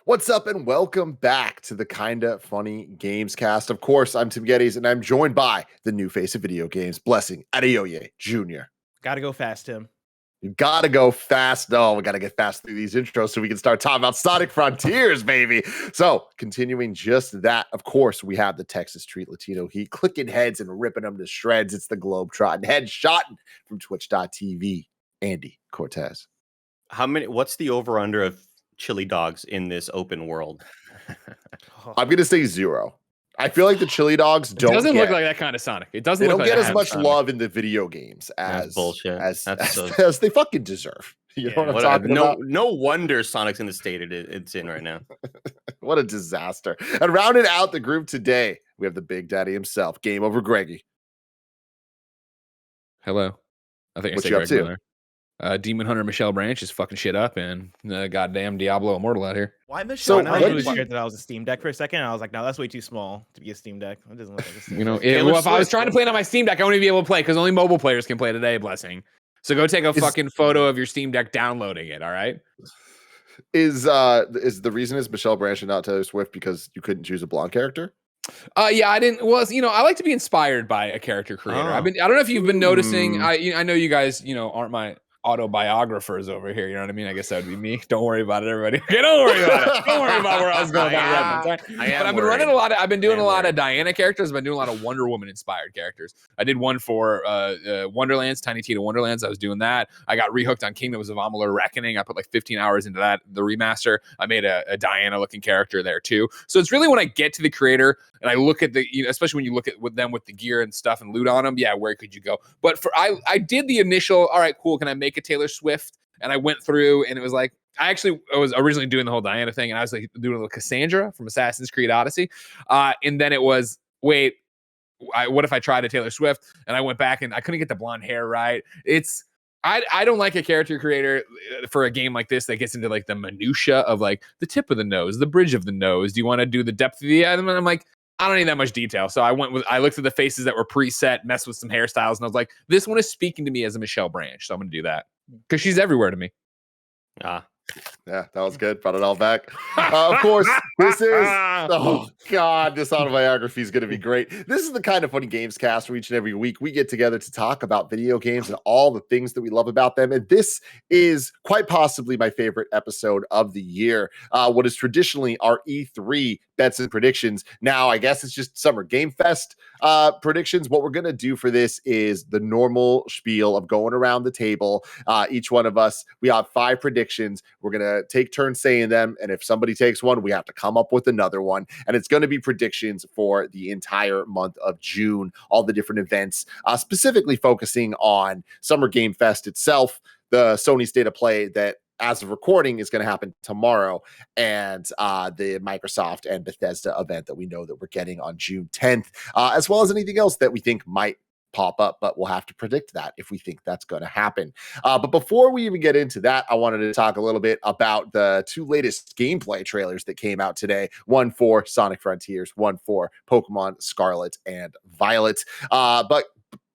What's up and welcome back to the Kinda Funny Gamescast. Of course, I'm Tim Geddes and I'm joined by the new face of video games, Blessing Adeoye Jr. Gotta go fast, Tim. You gotta go fast. No, we gotta get fast through these intros so we can start talking about Sonic Frontiers, baby. So, continuing just that, of course, we have the Texas Street Latino Heat clicking heads and ripping them to shreds. It's the Globetrotting headshot from Twitch.tv, Andy Cortez. What's the over-under of chili dogs in this open world? I'm gonna say 0. I feel like the chili dogs It doesn't look like that kind of Sonic. It doesn't. They look don't like get as much Sonic. love in the video games That's bullshit. as they fucking deserve. You know what I'm talking about? No wonder Sonic's in the state it's in right now. What a disaster! And rounding out the group today, we have the Big Daddy himself, Game Over Greggy. Hello. I think What I you up said to? Greg Miller. Demon Hunter Michelle Branch is fucking shit up, and goddamn Diablo Immortal out here. Why Michelle? So, I was what really did you- scared that I was a Steam Deck for a second. And I was like, no, that's way too small to be a Steam Deck. It doesn't look like a Steam Deck. If I was trying to play it on my Steam Deck, I wouldn't be able to play because only mobile players can play today. Blessing. So go take a fucking photo of your Steam Deck downloading it. All right. Is the reason is Michelle Branch and not Taylor Swift because you couldn't choose a blonde character? Yeah, I didn't. Well, I like to be inspired by a character creator. Oh. I don't know if you've been noticing. I know you guys, aren't my autobiographers over here. You know what I mean? I guess that would be me. Don't worry about it, everybody. Okay, don't worry about it. Don't worry about where I was going. But I've been running a lot of. I've been doing a lot of Diana characters. I've been doing a lot of Wonder Woman inspired characters. I did one for Wonderlands, Tiny Tina Wonderlands. I was doing that. I got rehooked on Kingdoms of Amalur Reckoning. I put like 15 hours into that, the remaster. I made a Diana looking character there too. So it's really when I get to the creator and I look at especially when you look at with them with the gear and stuff and loot on them. Yeah, where could you go? But I did the initial. All right, cool. Can I make a Taylor Swift? And I went through and it was like, I was originally doing the whole Diana thing and I was like doing a little Cassandra from Assassin's Creed Odyssey. And then it was, what if I tried a Taylor Swift? And I went back and I couldn't get the blonde hair right. I don't like a character creator for a game like this that gets into like the minutia of like the tip of the nose, the bridge of the nose. Do you want to do the depth of the eye? And I'm like, I don't need that much detail. So I looked at the faces that were preset, messed with some hairstyles, and I was like, this one is speaking to me as a Michelle Branch. So I'm going to do that because she's everywhere to me. Yeah, that was good. Brought it all back. Of course, this is, oh God, this autobiography is going to be great. This is the Kind of Funny Games cast where each and every week we get together to talk about video games and all the things that we love about them. And this is quite possibly my favorite episode of the year. What is traditionally our E3 bets and predictions. Now, I guess it's just Summer Game Fest predictions. What we're going to do for this is the normal spiel of going around the table. Each one of us, we have 5 predictions. We're going to take turns saying them. And if somebody takes one, we have to come up with another one. And it's going to be predictions for the entire month of June, all the different events, specifically focusing on Summer Game Fest itself, the Sony State of Play that as of recording is going to happen tomorrow, and the Microsoft and Bethesda event that we know that we're getting on June 10th, as well as anything else that we think might pop up, but we'll have to predict that if we think that's going to happen. But before we even get into that, I wanted to talk a little bit about the 2 latest gameplay trailers that came out today. One for Sonic Frontiers, one for Pokemon Scarlet and Violet. But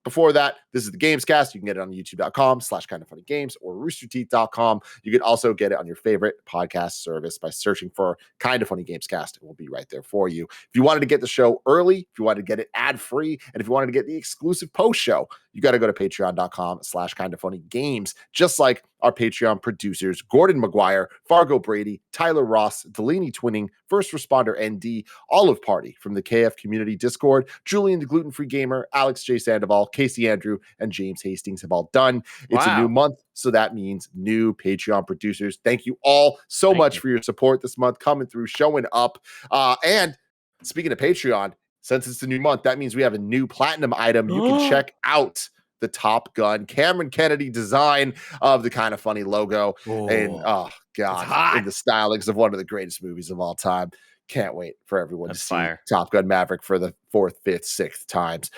before that, this is the Gamescast. You can get it on youtube.com/kindoffunnygames or roosterteeth.com. You can also get it on your favorite podcast service by searching for Kind of Funny Gamescast. It will be right there for you. If you wanted to get the show early, if you wanted to get it ad-free, and if you wanted to get the exclusive post show, you got to go to patreon.com/kindoffunnygames, just like our Patreon producers, Gordon McGuire, Fargo Brady, Tyler Ross, Delaney Twinning, First Responder ND, Olive Party from the KF Community Discord, Julian the Gluten-Free Gamer, Alex J. Sandoval, Casey Andrew, and James Hastings have all done. It's a new month, so that means new Patreon producers. Thank you all so much for your support this month, coming through, showing up. And speaking of Patreon, since it's a new month, that means we have a new platinum item. You can check out the Top Gun Cameron Kennedy design of the Kind of Funny logo. And oh God, in the stylings of one of the greatest movies of all time. Can't wait for everyone to see Top Gun Maverick for the 4th, 5th, 6th times.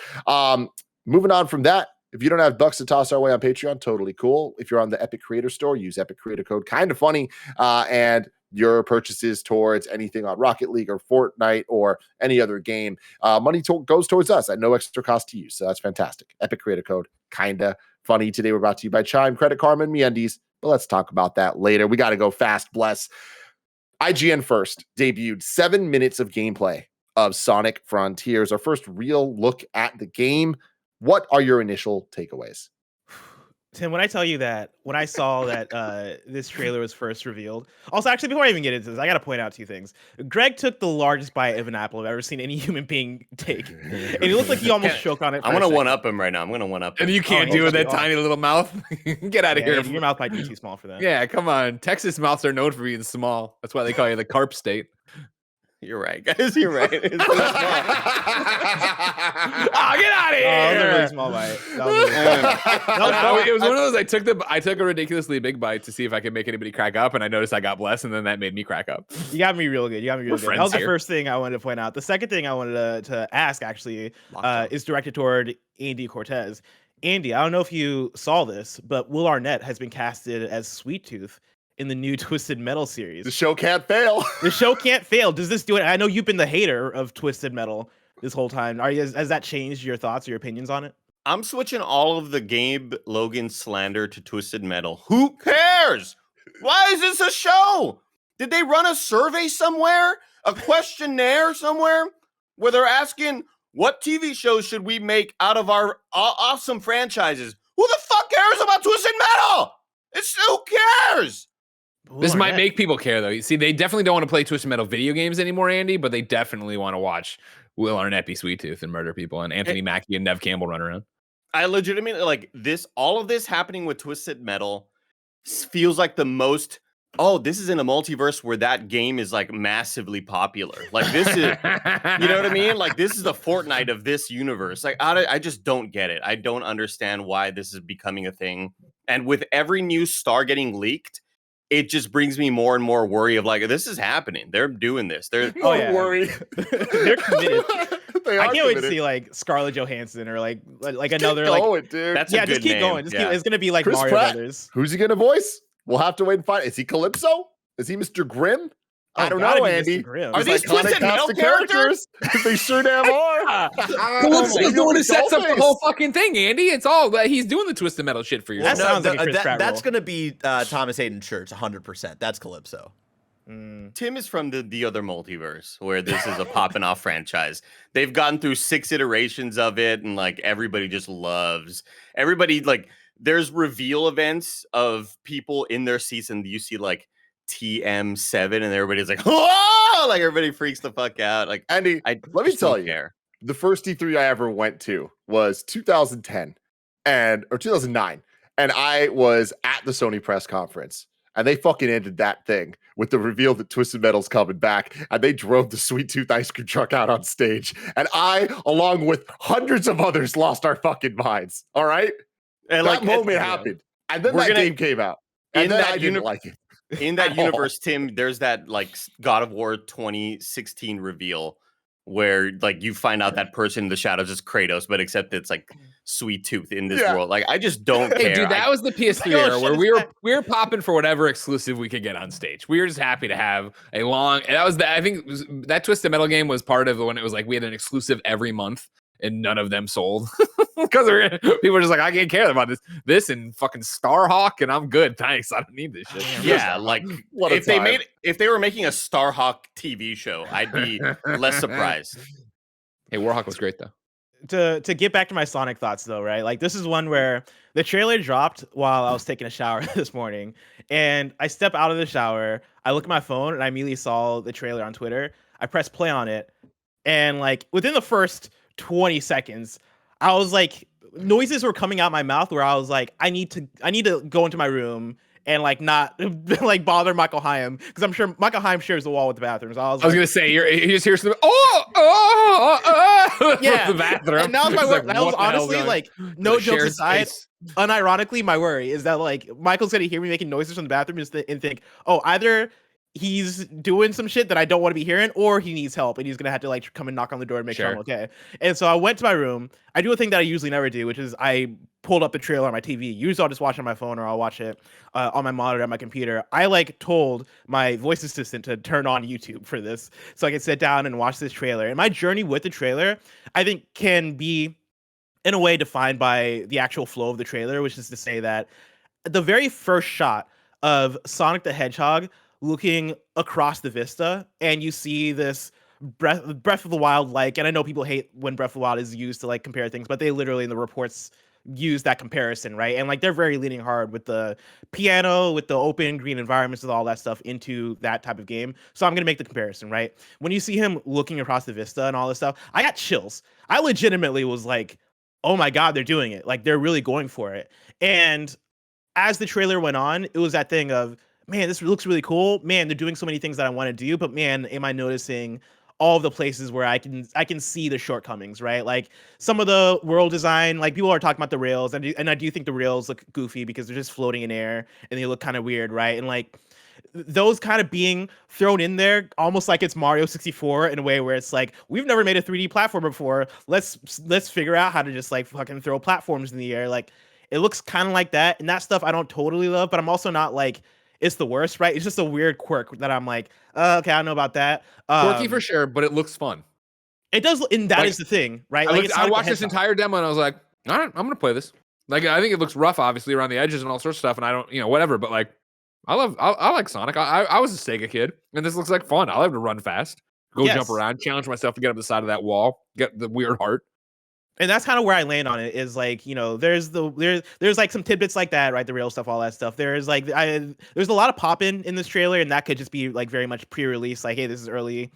Moving on from that, if you don't have bucks to toss our way on Patreon, totally cool. If you're on the Epic Creator Store, use Epic Creator Code Kind of Funny, and your purchases towards anything on Rocket League or Fortnite or any other game, money goes towards us at no extra cost to you. So that's fantastic. Epic Creator Code Kinda Funny. Today we're brought to you by Chime, Credit Karma, and MeUndies. But let's talk about that later. We got to go fast, Bless. IGN first debuted 7 minutes of gameplay of Sonic Frontiers, our first real look at the game. What are your initial takeaways? Tim, when I tell you that, when I saw that this trailer was first revealed, also, actually, before I even get into this, I got to point out 2 things. Greg took the largest bite of an apple I've ever seen any human being take. And he looked like he almost choked on it. I'm going to one-up him right now. I'm going to one-up him. And you can't do it with that tiny little mouth. Get out of here. Your mouth might be too small for that. Yeah, come on. Texas mouths are known for being small. That's why they call you the carp state. You're right, guys. You're right. It's so small. Oh, get out of here! That was a really small bite. It was one of those. I took a ridiculously big bite to see if I could make anybody crack up, and I noticed I got blessed, and then that made me crack up. You got me real good. That was the here. first thing I wanted to point out. The second thing I wanted to ask actually is directed toward Andy Cortez. Andy, I don't know if you saw this, but Will Arnett has been casted as Sweet Tooth in the new Twisted Metal series. The show can't fail. The show can't fail. Does this do it? I know you've been the hater of Twisted Metal this whole time. Has that changed your thoughts or your opinions on it? I'm switching all of the Gabe Logan slander to Twisted Metal. Who cares? Why is this a show? Did they run a survey somewhere? A questionnaire somewhere? Where they're asking, what TV shows should we make out of our awesome franchises? Who the fuck cares about Twisted Metal? Who cares? This might make people care, though. You see, they definitely don't want to play Twisted Metal video games anymore, Andy, but they definitely want to watch Will Arnett be Sweet Tooth and murder people, and Anthony Mackie and Nev Campbell run around. I legitimately, like, all of this happening with Twisted Metal feels like the most, this is in a multiverse where that game is, like, massively popular. Like, this is, you know what I mean? Like, this is the Fortnite of this universe. Like, I just don't get it. I don't understand why this is becoming a thing. And with every new star getting leaked, it just brings me more and more worry of like, this is happening. They're doing this. They're worry. They're committed. I can't wait to see like Scarlett Johansson or like another dude. That's just keep going. It's gonna be like Chris Mario Pratt. Brothers. Who's he gonna voice? We'll have to wait and find. Is he Calypso? Is he Mr. Grimm? I don't know, Andy. Are these Twisted Metal characters? They sure damn are. Calypso's the one who sets up the whole fucking thing, Andy. It's all that he's doing the Twisted Metal shit for you. That sounds like a Chris Pratt that's role. gonna be Thomas Hayden Church, 100%. That's Calypso. Tim is from the other multiverse where this is a popping off franchise. They've gone through 6 iterations of it, and like everybody just loves. Everybody like there's reveal events of people in their seats, and you see like TM7, and everybody's like, oh, like everybody freaks the fuck out. Like Andy, let me tell you, the first E3 I ever went to was 2010 or 2009, and I was at the Sony press conference. And they fucking ended that thing with the reveal that Twisted Metal's coming back. And they drove the Sweet Tooth ice cream truck out on stage. And I, along with hundreds of others, lost our fucking minds. All right? And that moment happened. And then that game came out. And then I didn't like it. In that universe, Tim, there's that like God of War 2016 reveal where like you find out that person in the shadows is Kratos, but except it's like Sweet Tooth in this world. Like I just don't care. Hey, dude, that was the PS3 era where we were popping for whatever exclusive we could get on stage. We were just happy to have a long. And that was I think that Twisted Metal game was part of when it was like we had an exclusive every month. And none of them sold because people were just like, I can't care about this and fucking Starhawk, and I'm good. Thanks, I don't need this shit. Yeah, like if they were making a Starhawk TV show, I'd be less surprised. Hey, Warhawk was great though. To get back to my Sonic thoughts though, right? Like this is one where the trailer dropped while I was taking a shower this morning, and I step out of the shower, I look at my phone, and I immediately saw the trailer on Twitter. I press play on it, and like within the first 20 seconds, I was like, noises were coming out my mouth where I was like, I need to go into my room and like not like bother Michael Haim, because I'm sure Michael Haim shares the wall with the bathroom. So I was gonna say you just hear something. Yeah, the bathroom. And that was my worry. That was honestly like no jokes aside. Unironically, my worry is that like Michael's gonna hear me making noises from the bathroom and think, oh, either he's doing some shit that I don't want to be hearing, or he needs help, and he's gonna have to like come and knock on the door and make sure I'm okay. And so I went to my room. I do a thing that I usually never do, which is I pulled up the trailer on my TV. Usually I'll just watch it on my phone, or I'll watch it on my monitor on my computer. I like told my voice assistant to turn on YouTube for this, so I can sit down and watch this trailer. And my journey with the trailer, I think, can be in a way defined by the actual flow of the trailer, which is to say that the very first shot of Sonic the Hedgehog looking across the vista, and you see this Breath of the Wild like, and I know people hate when Breath of the Wild is used to like compare things, but they literally in the reports use that comparison, right? And like they're very leaning hard with the piano, with the open green environments, with all that stuff into that type of game. So I'm gonna make the comparison, right? When you see him looking across the vista and all this stuff, I got chills. I legitimately was like, oh my god, they're doing it. Like they're really going for it. And as the trailer went on, it was that thing of, man, this looks really cool. Man, they're doing so many things that I want to do, but man, am I noticing all of the places where I can see the shortcomings, right? Like some of the world design, like people are talking about the rails, and I do think the rails look goofy because they're just floating in air and they look kind of weird, right? And like those kind of being thrown in there almost like it's Mario 64 in a way where it's like, we've never made a 3D platformer before. Let's figure out how to just like fucking throw platforms in the air. Like it looks kind of like that, and that stuff I don't totally love, but I'm also not like it's the worst, right? It's just a weird quirk that I'm like, okay, I don't know about that. Quirky for sure, but it looks fun. It does, and that like, is the thing, right? I watched this entire demo and I was like, all right, I'm gonna play this. Like I think it looks rough, obviously, around the edges and all sorts of stuff, and I don't, whatever. But like, I like Sonic. I was a Sega kid, and this looks like fun. I'll have to run fast, go jump around, challenge myself to get up the side of that wall, get the weird heart. And that's kind of where I land on it, is like, there's like some tidbits like that, right? The real stuff, all that stuff. There's like, there's a lot of pop-in in this trailer, and that could just be like very much pre-release. Like, hey, this is early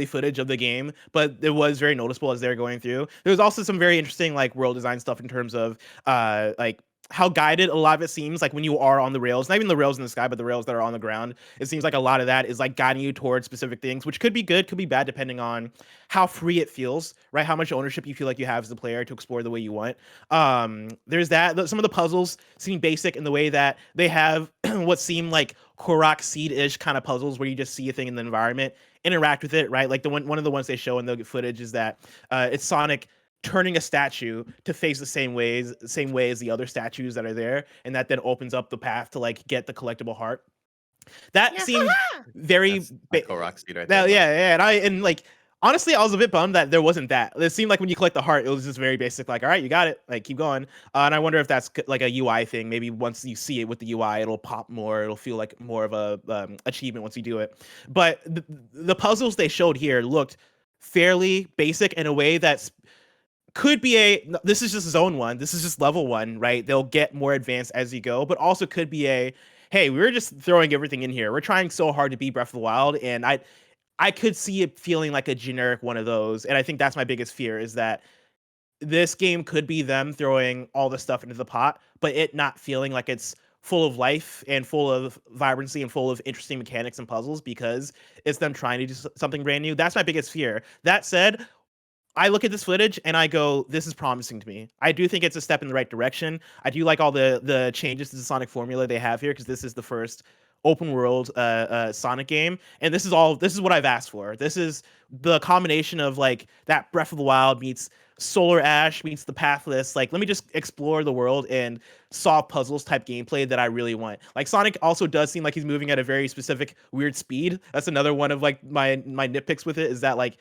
footage of the game, but it was very noticeable as they're going through. There was also some very interesting like world design stuff in terms of like how guided a lot of it seems, like when you are on the rails, not even the rails in the sky, but the rails that are on the ground. It seems like a lot of that is like guiding you towards specific things, which could be good, could be bad, depending on how free it feels, right? How much ownership you feel like you have as the player to explore the way you want. There's that. Some of the puzzles seem basic in the way that they have what seem like Korok Seed-ish kind of puzzles where you just see a thing in the environment, interact with it, right? Like one of the ones they show in the footage is that it's Sonic turning a statue to face the same way as the other statues that are there, and that then opens up the path to like get the collectible heart. That seemed very Roxy right there. there. Yeah, and like honestly, I was a bit bummed that there wasn't that. It seemed like when you collect the heart, it was just very basic, like, all right, you got it, like keep going. And I wonder if that's like a UI thing. Maybe once you see it with the UI, it'll pop more. It'll feel like more of a achievement once you do it. But the puzzles they showed here looked fairly basic in a way that's could be this is just zone 1, this is just level 1, right? They'll get more advanced as you go, but also could be hey, we're just throwing everything in here. We're trying so hard to beat Breath of the Wild, and I could see it feeling like a generic one of those. And I think that's my biggest fear, is that this game could be them throwing all the stuff into the pot, but it not feeling like it's full of life and full of vibrancy and full of interesting mechanics and puzzles, because it's them trying to do something brand new. That's my biggest fear. That said, I look at this footage and I go, this is promising to me. I do think it's a step in the right direction. I do like all the changes to the Sonic formula they have here, because this is the first open world Sonic game, and this is what I've asked for. This is the combination of like that Breath of the Wild meets Solar Ash meets the Pathless. Like, let me just explore the world and solve puzzles type gameplay that I really want. Like, Sonic also does seem like he's moving at a very specific weird speed. That's another one of like my nitpicks with it, is that like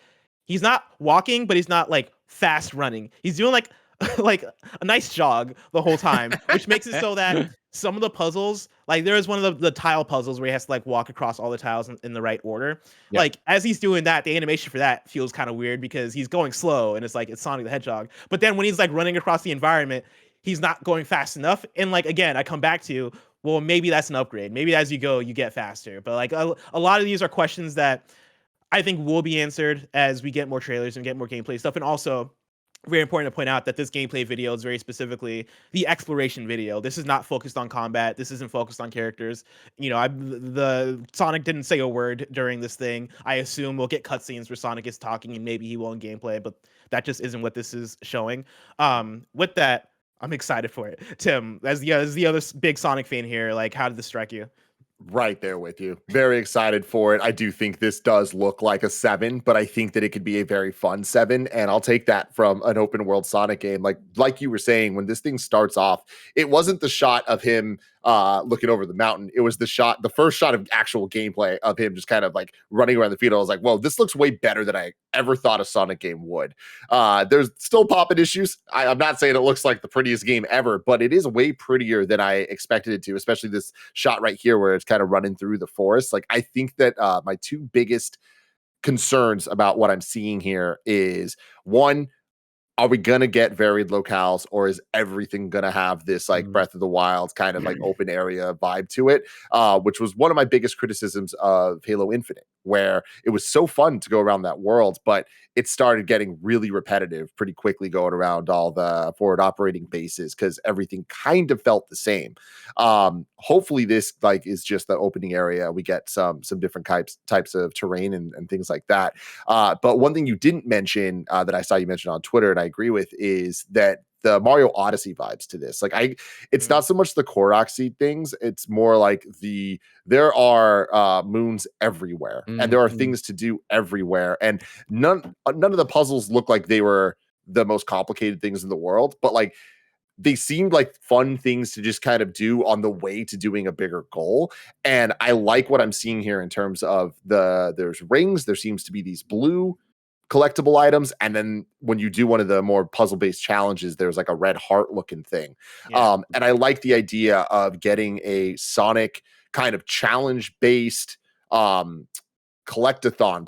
he's not walking, but he's not like fast running. He's doing like like a nice jog the whole time, which makes it so that some of the puzzles, like there is one of the tile puzzles where he has to like walk across all the tiles in the right order. Yeah. Like as he's doing that, the animation for that feels kind of weird because he's going slow and it's like it's Sonic the Hedgehog. But then when he's like running across the environment, he's not going fast enough. And like again, I come back to, well, maybe that's an upgrade. Maybe as you go, you get faster. But like a lot of these are questions that I think will be answered as we get more trailers and get more gameplay stuff. And also, very important to point out that this gameplay video is very specifically the exploration video. This is not focused on combat. This isn't focused on characters. The Sonic didn't say a word during this thing. I assume we'll get cutscenes where Sonic is talking and maybe he will in gameplay, but that just isn't what this is showing. With that, I'm excited for it. Tim, as the other big Sonic fan here, like, how did this strike you? Right there with you. Very excited for it. I do think this does look like a 7, but I think that it could be a very fun 7, and I'll take that from an open world Sonic game. Like you were saying, when this thing starts off, it wasn't the shot of him looking over the mountain. It was the first shot of actual gameplay of him just kind of like running around the field. I was like, whoa, this looks way better than I ever thought a Sonic game would. There's still popping issues. I'm not saying it looks like the prettiest game ever, but it is way prettier than I expected it to, especially this shot right here where it's kind of running through the forest. Like, I think that my two biggest concerns about what I'm seeing here is, one, are we gonna get varied locales, or is everything gonna have this like Breath of the Wild kind of like open area vibe to it? Which was one of my biggest criticisms of Halo Infinite, where it was so fun to go around that world, but it started getting really repetitive pretty quickly going around all the forward operating bases because everything kind of felt the same. Hopefully this like is just the opening area. We get some different types of terrain and things like that. But one thing you didn't mention that I saw you mention on Twitter, and I agree with, is that the Mario Odyssey vibes to this. Like it's not so much the Korok seed things. It's more like there are moons everywhere and there are things to do everywhere. And none of the puzzles look like they were the most complicated things in the world, but like they seemed like fun things to just kind of do on the way to doing a bigger goal. And I like what I'm seeing here in terms of there's rings, there seems to be these blue collectible items, and then when you do one of the more puzzle-based challenges, there's like a red heart looking thing. And I like the idea of getting a Sonic kind of challenge-based collectathon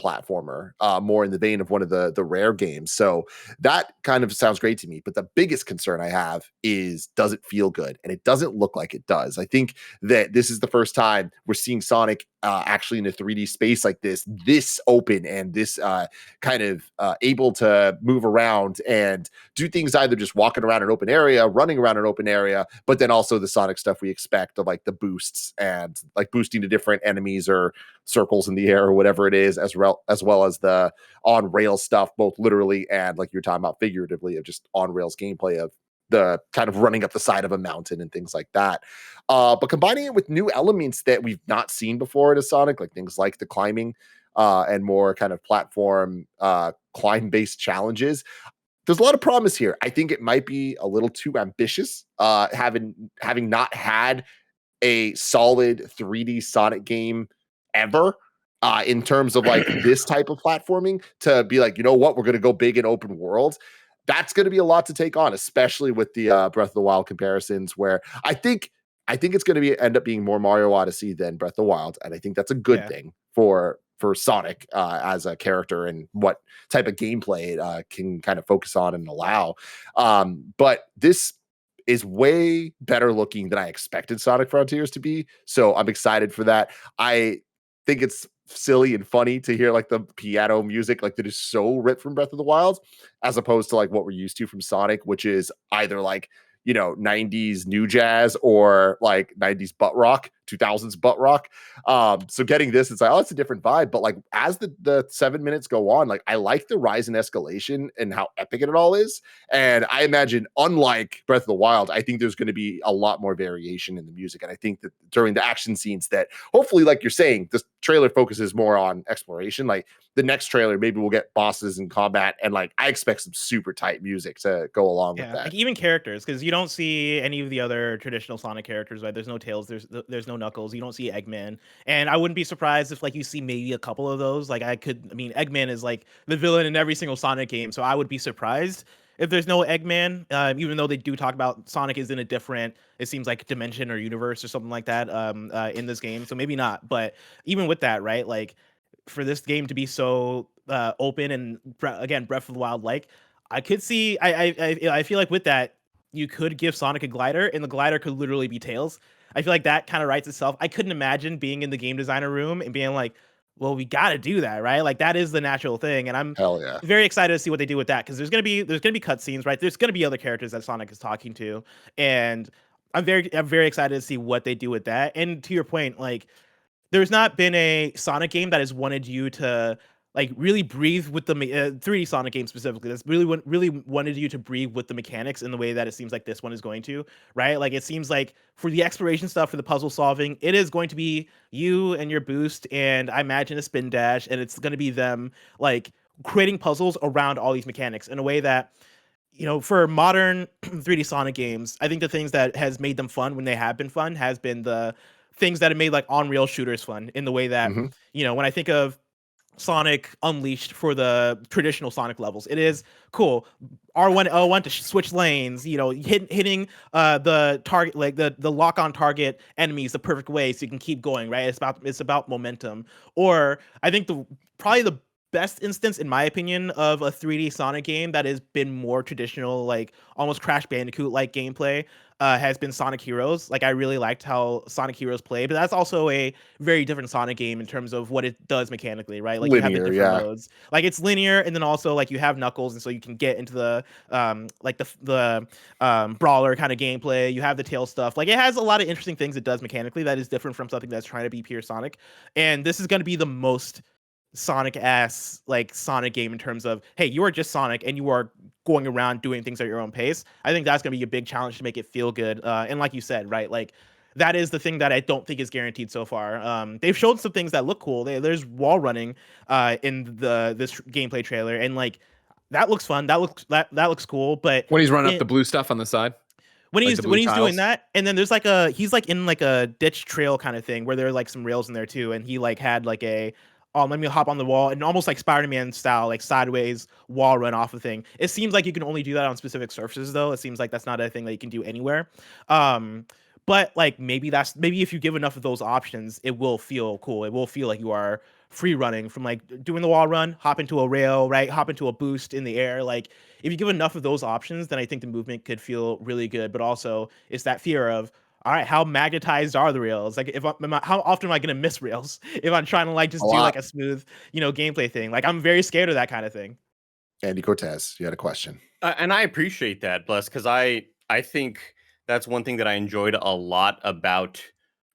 platformer, more in the vein of one of the Rare games. So that kind of sounds great to me. But the biggest concern I have is, does it feel good? And it doesn't look like it does. I think that this is the first time we're seeing Sonic actually in a 3D space like this open and this kind of able to move around and do things, either just walking around an open area, running around an open area, but then also the Sonic stuff we expect of like the boosts and like boosting to different enemies or circles in the air or whatever it is, as well as the on rail stuff, both literally and like you're talking about figuratively, of just on rails gameplay of the kind of running up the side of a mountain and things like that. But combining it with new elements that we've not seen before in a Sonic, like things like the climbing and more kind of platform climb-based challenges. There's a lot of promise here. I think it might be a little too ambitious, having not had a solid 3D Sonic game ever, in terms of like this type of platforming, to be like, you know what, we're going to go big in open world. That's going to be a lot to take on, especially with the Breath of the Wild comparisons, where I think it's going to end up being more Mario Odyssey than Breath of the Wild, and I think that's a good thing for Sonic as a character and what type of gameplay it can kind of focus on and allow. But this is way better looking than I expected Sonic Frontiers to be, so I'm excited for that. I think it's silly and funny to hear like the piano music like that is so ripped from Breath of the Wild, as opposed to like what we're used to from Sonic, which is either like, you know, 90s new jazz or like 90s butt rock, 2000s butt rock. So getting this, it's like, oh, it's a different vibe. But like as the 7 minutes go on, like I like the rise and escalation and how epic it all is. And I imagine, unlike Breath of the Wild, I think there's going to be a lot more variation in the music. And I think that during the action scenes, that hopefully, like you're saying, this trailer focuses more on exploration. Like the next trailer, maybe we'll get bosses in combat, and like I expect some super tight music to go along with that. Like even characters, because you don't see any of the other traditional Sonic characters, right? There's no Tails, there's no Knuckles, you don't see Eggman, and I wouldn't be surprised if like you see maybe a couple of those. Like Eggman is like the villain in every single Sonic game, so I would be surprised if there's no Eggman, even though they do talk about Sonic is in a different, it seems like, dimension or universe or something like that in this game, so maybe not. But even with that, right, like for this game to be so open and again Breath of the Wild, like I could see, I feel like with that you could give Sonic a glider, and the glider could literally be Tails. I feel like that kind of writes itself. I couldn't imagine being in the game designer room and being like, well, we got to do that, right? Like that is the natural thing, and I'm very excited to see what they do with that, because there's gonna be cutscenes, right? There's gonna be other characters that Sonic is talking to, and I'm very excited to see what they do with that. And to your point, like there's not been a Sonic game that has wanted you to like really breathe with the 3D Sonic game specifically. That's really wanted you to breathe with the mechanics in the way that it seems like this one is going to, right? Like it seems like for the exploration stuff, for the puzzle solving, it is going to be you and your boost, and I imagine a spin dash, and it's going to be them like creating puzzles around all these mechanics in a way that for modern 3D Sonic games, I think the things that has made them fun when they have been fun has been the things that have made like on-rail shooters fun in the way that, when I think of Sonic Unleashed for the traditional Sonic levels, it is cool. R1 L1 to switch lanes, hitting the target, like the lock on target enemies the perfect way so you can keep going, right? It's about momentum. Or I think probably the best instance, in my opinion, of a 3D Sonic game that has been more traditional, like almost Crash Bandicoot like gameplay, has been Sonic Heroes. Like I really liked how Sonic Heroes played, but that's also a very different Sonic game in terms of what it does mechanically, right? Like linear, you have the different modes. Like it's linear, and then also like you have Knuckles, and so you can get into the brawler kind of gameplay. You have the tail stuff. Like it has a lot of interesting things it does mechanically that is different from something that's trying to be pure Sonic. And this is going to be the most Sonic game in terms of, hey, you are just Sonic and you are going around doing things at your own pace. I think that's going to be a big challenge to make it feel good. And like you said, right, like that is the thing that I don't think is guaranteed so far. They've shown some things that look cool. There's wall running in this gameplay trailer, and like that looks fun. That looks cool. But when he's running up the blue stuff on the side. When he's doing that, and then there's like he's like in like a ditch trail kind of thing where there are like some rails in there too, and he like had like a let me hop on the wall, and almost like Spider-Man style, like sideways wall run off of thing. It seems like you can only do that on specific surfaces, though. It seems like that's not a thing that you can do anywhere. But like maybe if you give enough of those options, it will feel cool. It will feel like you are free running from like doing the wall run, hop into a rail, right? Hop into a boost in the air. Like if you give enough of those options, then I think the movement could feel really good. But also it's that fear of, all right, how magnetized are the rails? Like, how often am I gonna miss rails if I'm trying to like just do like a smooth, gameplay thing? Like, I'm very scared of that kind of thing. Andy Cortez, you had a question, and I appreciate that, Bless, because I think that's one thing that I enjoyed a lot about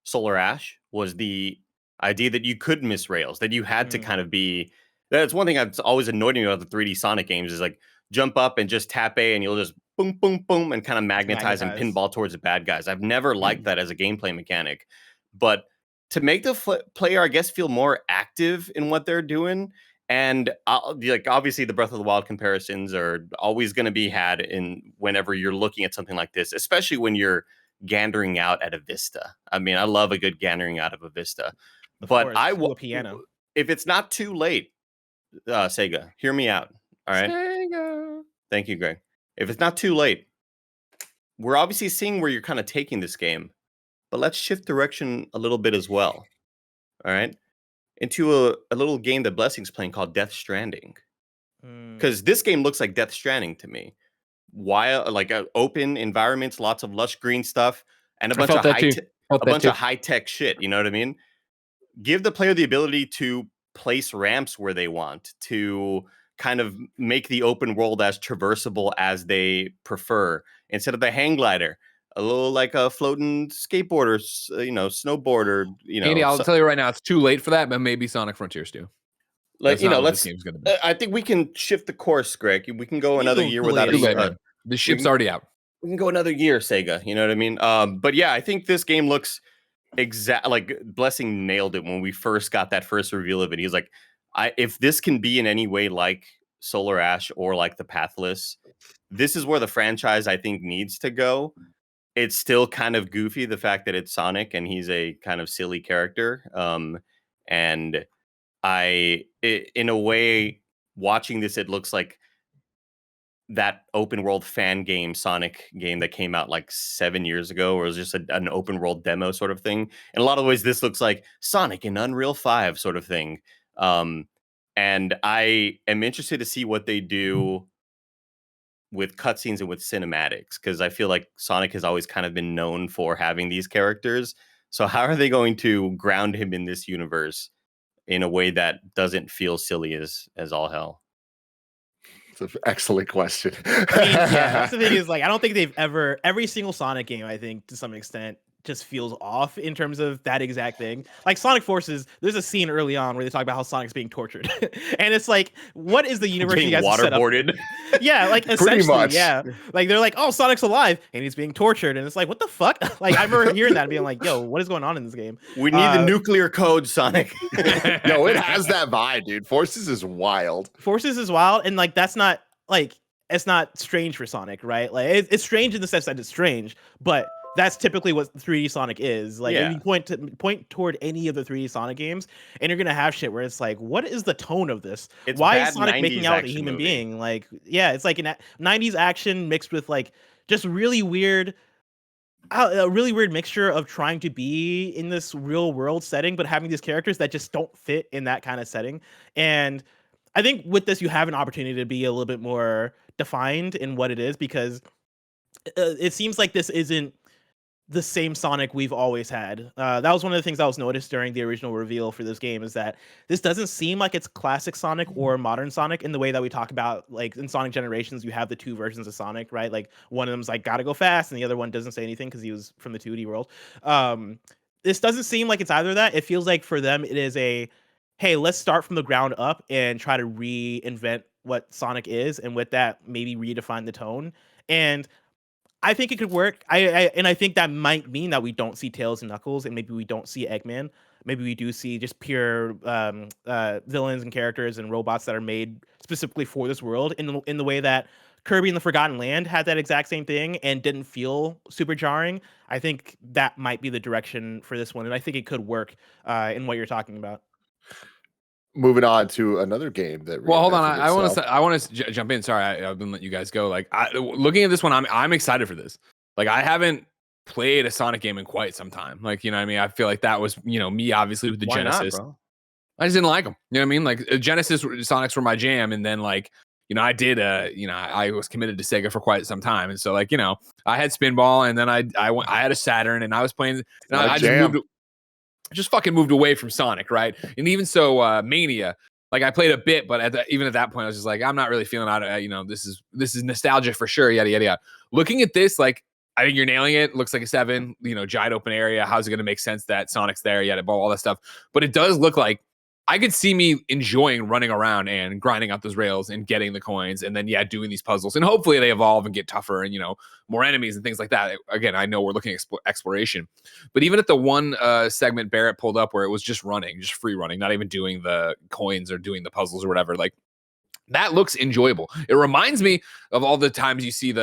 Solar Ash was the idea that you could miss rails, that you had to kind of be. That's one thing that's always annoyed me about the 3D Sonic games is like jump up and just tap A and you'll just boom, boom, boom, and kind of magnetize and pinball towards the bad guys. I've never liked that as a gameplay mechanic. But to make the player, I guess, feel more active in what they're doing, and like obviously the Breath of the Wild comparisons are always going to be had in whenever you're looking at something like this, especially when you're gandering out at a vista. I mean, I love a good gandering out of a vista. But I will piano. If it's not too late, Sega, hear me out. All right. Sega. Thank you, Greg. If it's not too late, we're obviously seeing where you're kind of taking this game, but let's shift direction a little bit as well. All right. Into a little game that Blessing's playing called Death Stranding. Because this game looks like Death Stranding to me. Wild, like open environments, lots of lush green stuff, and a bunch of high-tech shit. You know what I mean? Give the player the ability to place ramps where they want, to kind of make the open world as traversable as they prefer. Instead of the hang glider, a little like a floating skateboarder, snowboarder. Andy, I'll tell you right now, it's too late for that, but maybe Sonic Frontiers do. Like, this game's gonna be. I think we can shift the course, Greg. We can go another year without a the ship's already out. We can go another year, Sega. You know what I mean? But yeah, I think this game looks like Blessing nailed it when we first got that first reveal of it. He's like, if this can be in any way like Solar Ash or like the Pathless, this is where the franchise I think needs to go. It's still kind of goofy, the fact that it's Sonic and he's a kind of silly character. And in a way, watching this, it looks like that open world fan game, Sonic game that came out like 7 years ago, or it was just an open world demo sort of thing. In a lot of ways, this looks like Sonic in Unreal 5 sort of thing. And I am interested to see what they do with cutscenes and with cinematics, because I feel like Sonic has always kind of been known for having these characters. So how are they going to ground him in this universe in a way that doesn't feel silly as all hell? It's an excellent question. I mean, yeah, that's the thing is, like, I don't think they've every single Sonic game, I think, to some extent, just feels off in terms of that exact thing. Like Sonic Forces, there's a scene early on where they talk about how Sonic's being tortured. And it's like, what is the universe you guys waterboarded? Yeah, like essentially, much. Yeah. Like they're like, oh, Sonic's alive and he's being tortured. And it's like, what the fuck? Like I remember hearing that and being like, yo, what is going on in this game? We need the nuclear code, Sonic. Yo, it has that vibe, dude. Forces is wild. Forces is wild. And like that's not like it's not strange for Sonic, right? Like it's strange in the sense that it's strange, but that's typically what 3D Sonic is. Like if you point toward any of the 3D Sonic games, and you're gonna have shit where it's like, what is the tone of this? Why is Sonic making out with a human being? Like, yeah, it's like 90s action mixed with like just really weird. A really weird mixture of trying to be in this real world setting, but having these characters that just don't fit in that kind of setting. And I think with this, you have an opportunity to be a little bit more defined in what it is, because it seems like this isn't the same Sonic we've always had. That was one of the things I was noticed during the original reveal for this game, is that this doesn't seem like it's classic Sonic or modern Sonic in the way that we talk about, like in Sonic Generations, you have the two versions of Sonic, right? Like one of them's like gotta go fast, and the other one doesn't say anything because he was from the 2D world. This doesn't seem like it's either of that. It feels like for them it is a, hey, let's start from the ground up and try to reinvent what Sonic is, and with that maybe redefine the tone. And I think it could work. I think that might mean that we don't see Tails and Knuckles, and maybe we don't see Eggman. Maybe we do see just pure villains and characters and robots that are made specifically for this world, in the way that Kirby and the Forgotten Land had that exact same thing and didn't feel super jarring. I think that might be the direction for this one, and I think it could work in what you're talking about. Moving on to another game that. Well, hold on. I want to jump in. Sorry, I've been letting you guys go. Like, looking at this one, I'm excited for this. Like, I haven't played a Sonic game in quite some time. Like, you know what I mean? I feel like that was, me obviously with the Genesis. Not, bro? I just didn't like them. You know what I mean? Like, Genesis Sonics were my jam, and then like, I did I was committed to Sega for quite some time, and so like, I had Spinball, and then I had a Saturn, and I was playing. And I just fucking moved away from Sonic, right? And even so, Mania, like I played a bit, but even at that point, I was just like, I'm not really feeling out. This is nostalgia for sure. Yada yada yada. Looking at this, like, I think you're nailing it. Looks like a 7. Giant open area. How's it going to make sense that Sonic's there? Yada, all that stuff. But it does look like I could see me enjoying running around and grinding out those rails and getting the coins, and then doing these puzzles, and hopefully they evolve and get tougher and more enemies and things like that. Again, I know we're looking at exploration, but even at the one segment Barrett pulled up where it was just free running, not even doing the coins or doing the puzzles or whatever, like that looks enjoyable. It reminds me of all the times you see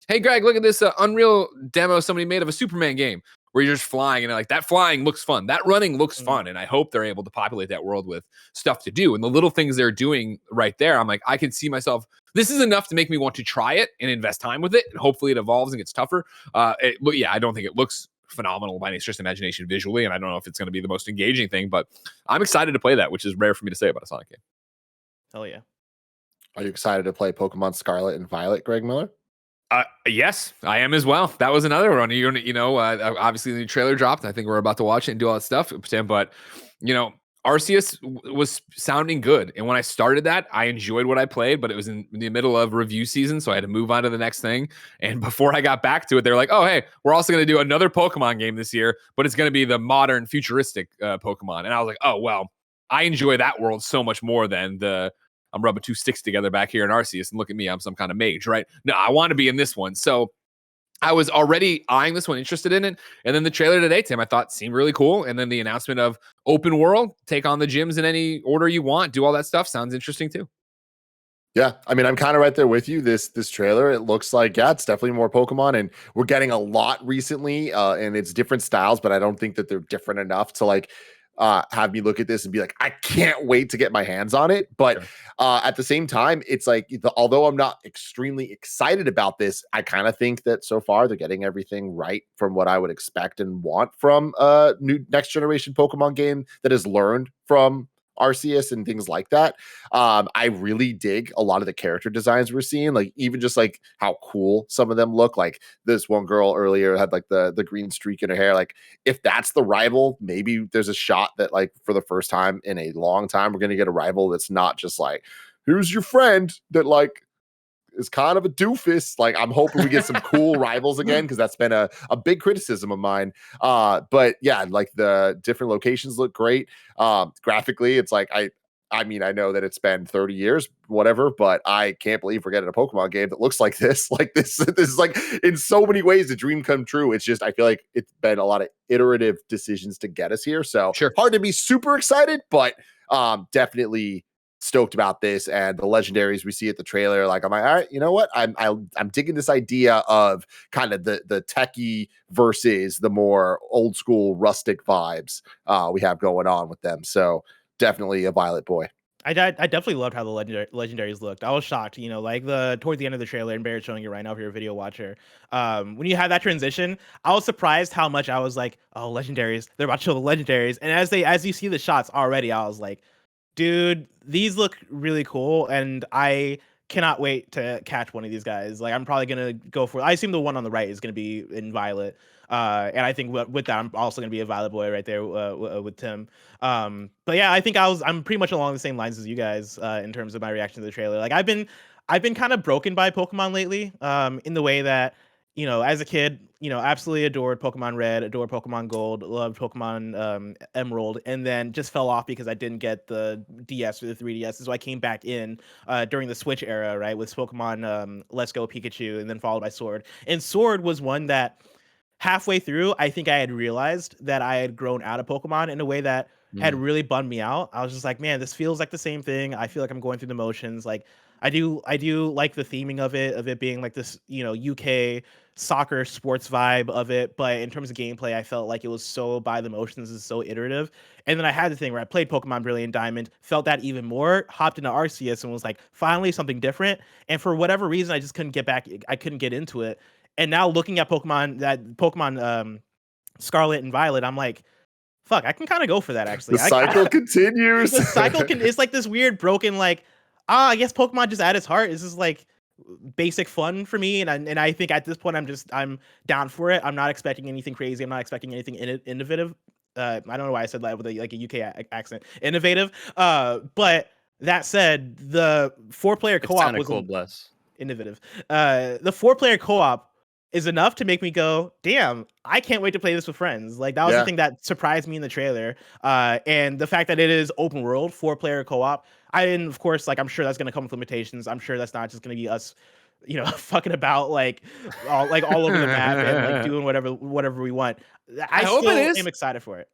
hey Greg, look at this Unreal demo somebody made of a Superman game, where you're just flying, and like that flying looks fun. That running looks fun. And I hope they're able to populate that world with stuff to do. And the little things they're doing right there, I'm like, I can see myself. This is enough to make me want to try it and invest time with it. And hopefully it evolves and gets tougher. I don't think it looks phenomenal by any stretch of imagination visually. And I don't know if it's going to be the most engaging thing, but I'm excited to play that, which is rare for me to say about a Sonic game. Hell yeah. Are you excited to play Pokemon Scarlet and Violet, Greg Miller? Yes, I am as well. That was another one. Obviously the trailer dropped. I think we're about to watch it and do all that stuff. But, Arceus was sounding good. And when I started that, I enjoyed what I played, but it was in the middle of review season, so I had to move on to the next thing. And before I got back to it, they're like, oh, hey, we're also going to do another Pokemon game this year, but it's going to be the modern futuristic Pokemon. And I was like, oh, well, I enjoy that world so much more than I'm rubbing two sticks together back here in Arceus, and look at me, I'm some kind of mage, right? No, I want to be in this one. So I was already eyeing this one, interested in it. And then the trailer today, Tim, I thought seemed really cool. And then the announcement of open world, take on the gyms in any order you want, do all that stuff. Sounds interesting too. Yeah, I mean, I'm kind of right there with you. This trailer, it looks like, it's definitely more Pokemon, and we're getting a lot recently, and it's different styles, but I don't think that they're different enough to like have me look at this and be like, I can't wait to get my hands on it. But at the same time, it's like, although I'm not extremely excited about this, I kind of think that so far they're getting everything right from what I would expect and want from a new next generation Pokemon game that has learned from Arceus and things like that. I really dig a lot of the character designs we're seeing, like even just like how cool some of them look. Like this one girl earlier had like the green streak in her hair. Like if that's the rival, maybe there's a shot that like for the first time in a long time, we're going to get a rival that's not just like, here's your friend that like is kind of a doofus. Like I'm hoping we get some cool rivals again, because that's been a big criticism of mine. But yeah, like the different locations look great. Graphically, it's like I mean, I know that it's been 30 years, whatever, but I can't believe we're getting a Pokemon game that looks like this. Like this is like in so many ways a dream come true. It's just I feel like it's been a lot of iterative decisions to get us here. So sure, hard to be super excited, but definitely stoked about this, and the legendaries we see at the trailer. Like, I'm like, all right, you know what? I'm digging this idea of kind of the techie versus the more old school rustic vibes we have going on with them. So definitely a Violet boy. I definitely loved how the legendaries looked. I was shocked, like towards the end of the trailer, and Barrett's showing you right now if you're a video watcher. When you had that transition, I was surprised how much I was like, oh, legendaries, they're about to show the legendaries. And as you see the shots already, I was like, dude, these look really cool, and I cannot wait to catch one of these guys. Like, I'm probably gonna go for. I assume the one on the right is gonna be in Violet, and I think with that, I'm also gonna be a Violet boy right there with Tim. But yeah, I think I'm pretty much along the same lines as you guys in terms of my reaction to the trailer. Like, I've been kind of broken by Pokemon lately, in the way that, as a kid, absolutely adored Pokemon Red, adored Pokemon Gold, loved Pokemon Emerald, and then just fell off because I didn't get the DS or the 3DS. So I came back in during the Switch era, right, with Pokemon Let's Go Pikachu, and then followed by Sword. And Sword was one that halfway through, I think I had realized that I had grown out of Pokemon in a way that had really bummed me out. I was just like, man, this feels like the same thing. I feel like I'm going through the motions. Like, I do like the theming of it being like this, UK soccer sports vibe of it. But in terms of gameplay, I felt like it was so by the motions and so iterative. And then I had the thing where I played Pokemon Brilliant Diamond, felt that even more, hopped into Arceus and was like, finally something different. And for whatever reason, I just couldn't get back. I couldn't get into it. And now looking at Pokemon Scarlet and Violet, I'm like, fuck, I can kind of go for that, actually. The cycle continues. The cycle it's like this weird broken, like, I guess Pokemon just at its heart is just like basic fun for me, and I think at this point I'm down for it. I'm not expecting anything crazy. I'm not expecting anything innovative. I don't know why I said that with a UK accent. Innovative. But that said, the 4-player co-op was cool, bless. Innovative. The 4-player co-op is enough to make me go, damn, I can't wait to play this with friends. Like, that was the thing that surprised me in the trailer. And the fact that it is open world, 4-player co-op. And of course, like, I'm sure that's going to come with limitations. I'm sure that's not just going to be us, fucking about like all over the map and like doing whatever we want. I hope it is. I'm excited for it.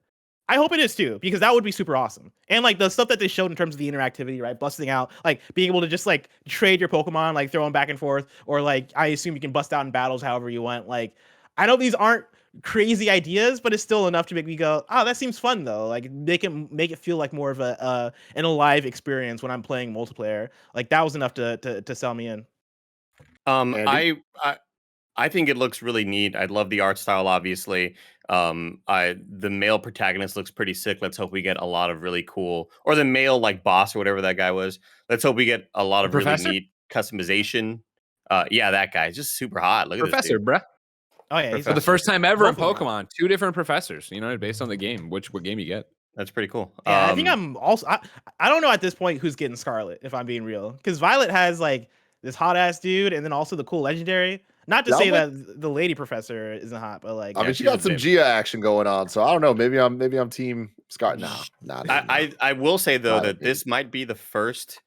I hope it is too, because that would be super awesome. And like the stuff that they showed in terms of the interactivity, right? Busting out, like being able to just like trade your Pokemon, like throw them back and forth, or like I assume you can bust out in battles however you want. Like, I know these aren't crazy ideas, but it's still enough to make me go, oh, that seems fun though. Like, they can make it feel like more of an alive experience when I'm playing multiplayer. Like, that was enough to sell me in. I think it looks really neat. I love the art style, obviously. The male protagonist looks pretty sick. Let's hope we get a lot of really cool, or the male like boss or whatever that guy was. Let's hope we get a lot of really neat customization. Yeah, that guy is just super hot. Look at this dude. Bruh. Oh yeah, for the first time ever in Pokemon, 2 different professors. Based on the game, what game you get. That's pretty cool. Yeah, I think I'm also. I don't know at this point who's getting Scarlet, if I'm being real, because Violet has like this hot ass dude, and then also the cool legendary. Not to say that the lady professor isn't hot, but like, I mean, she got some Gia action going on, so I don't know. Maybe I'm team Scott. No, not. I will say though that this might be the first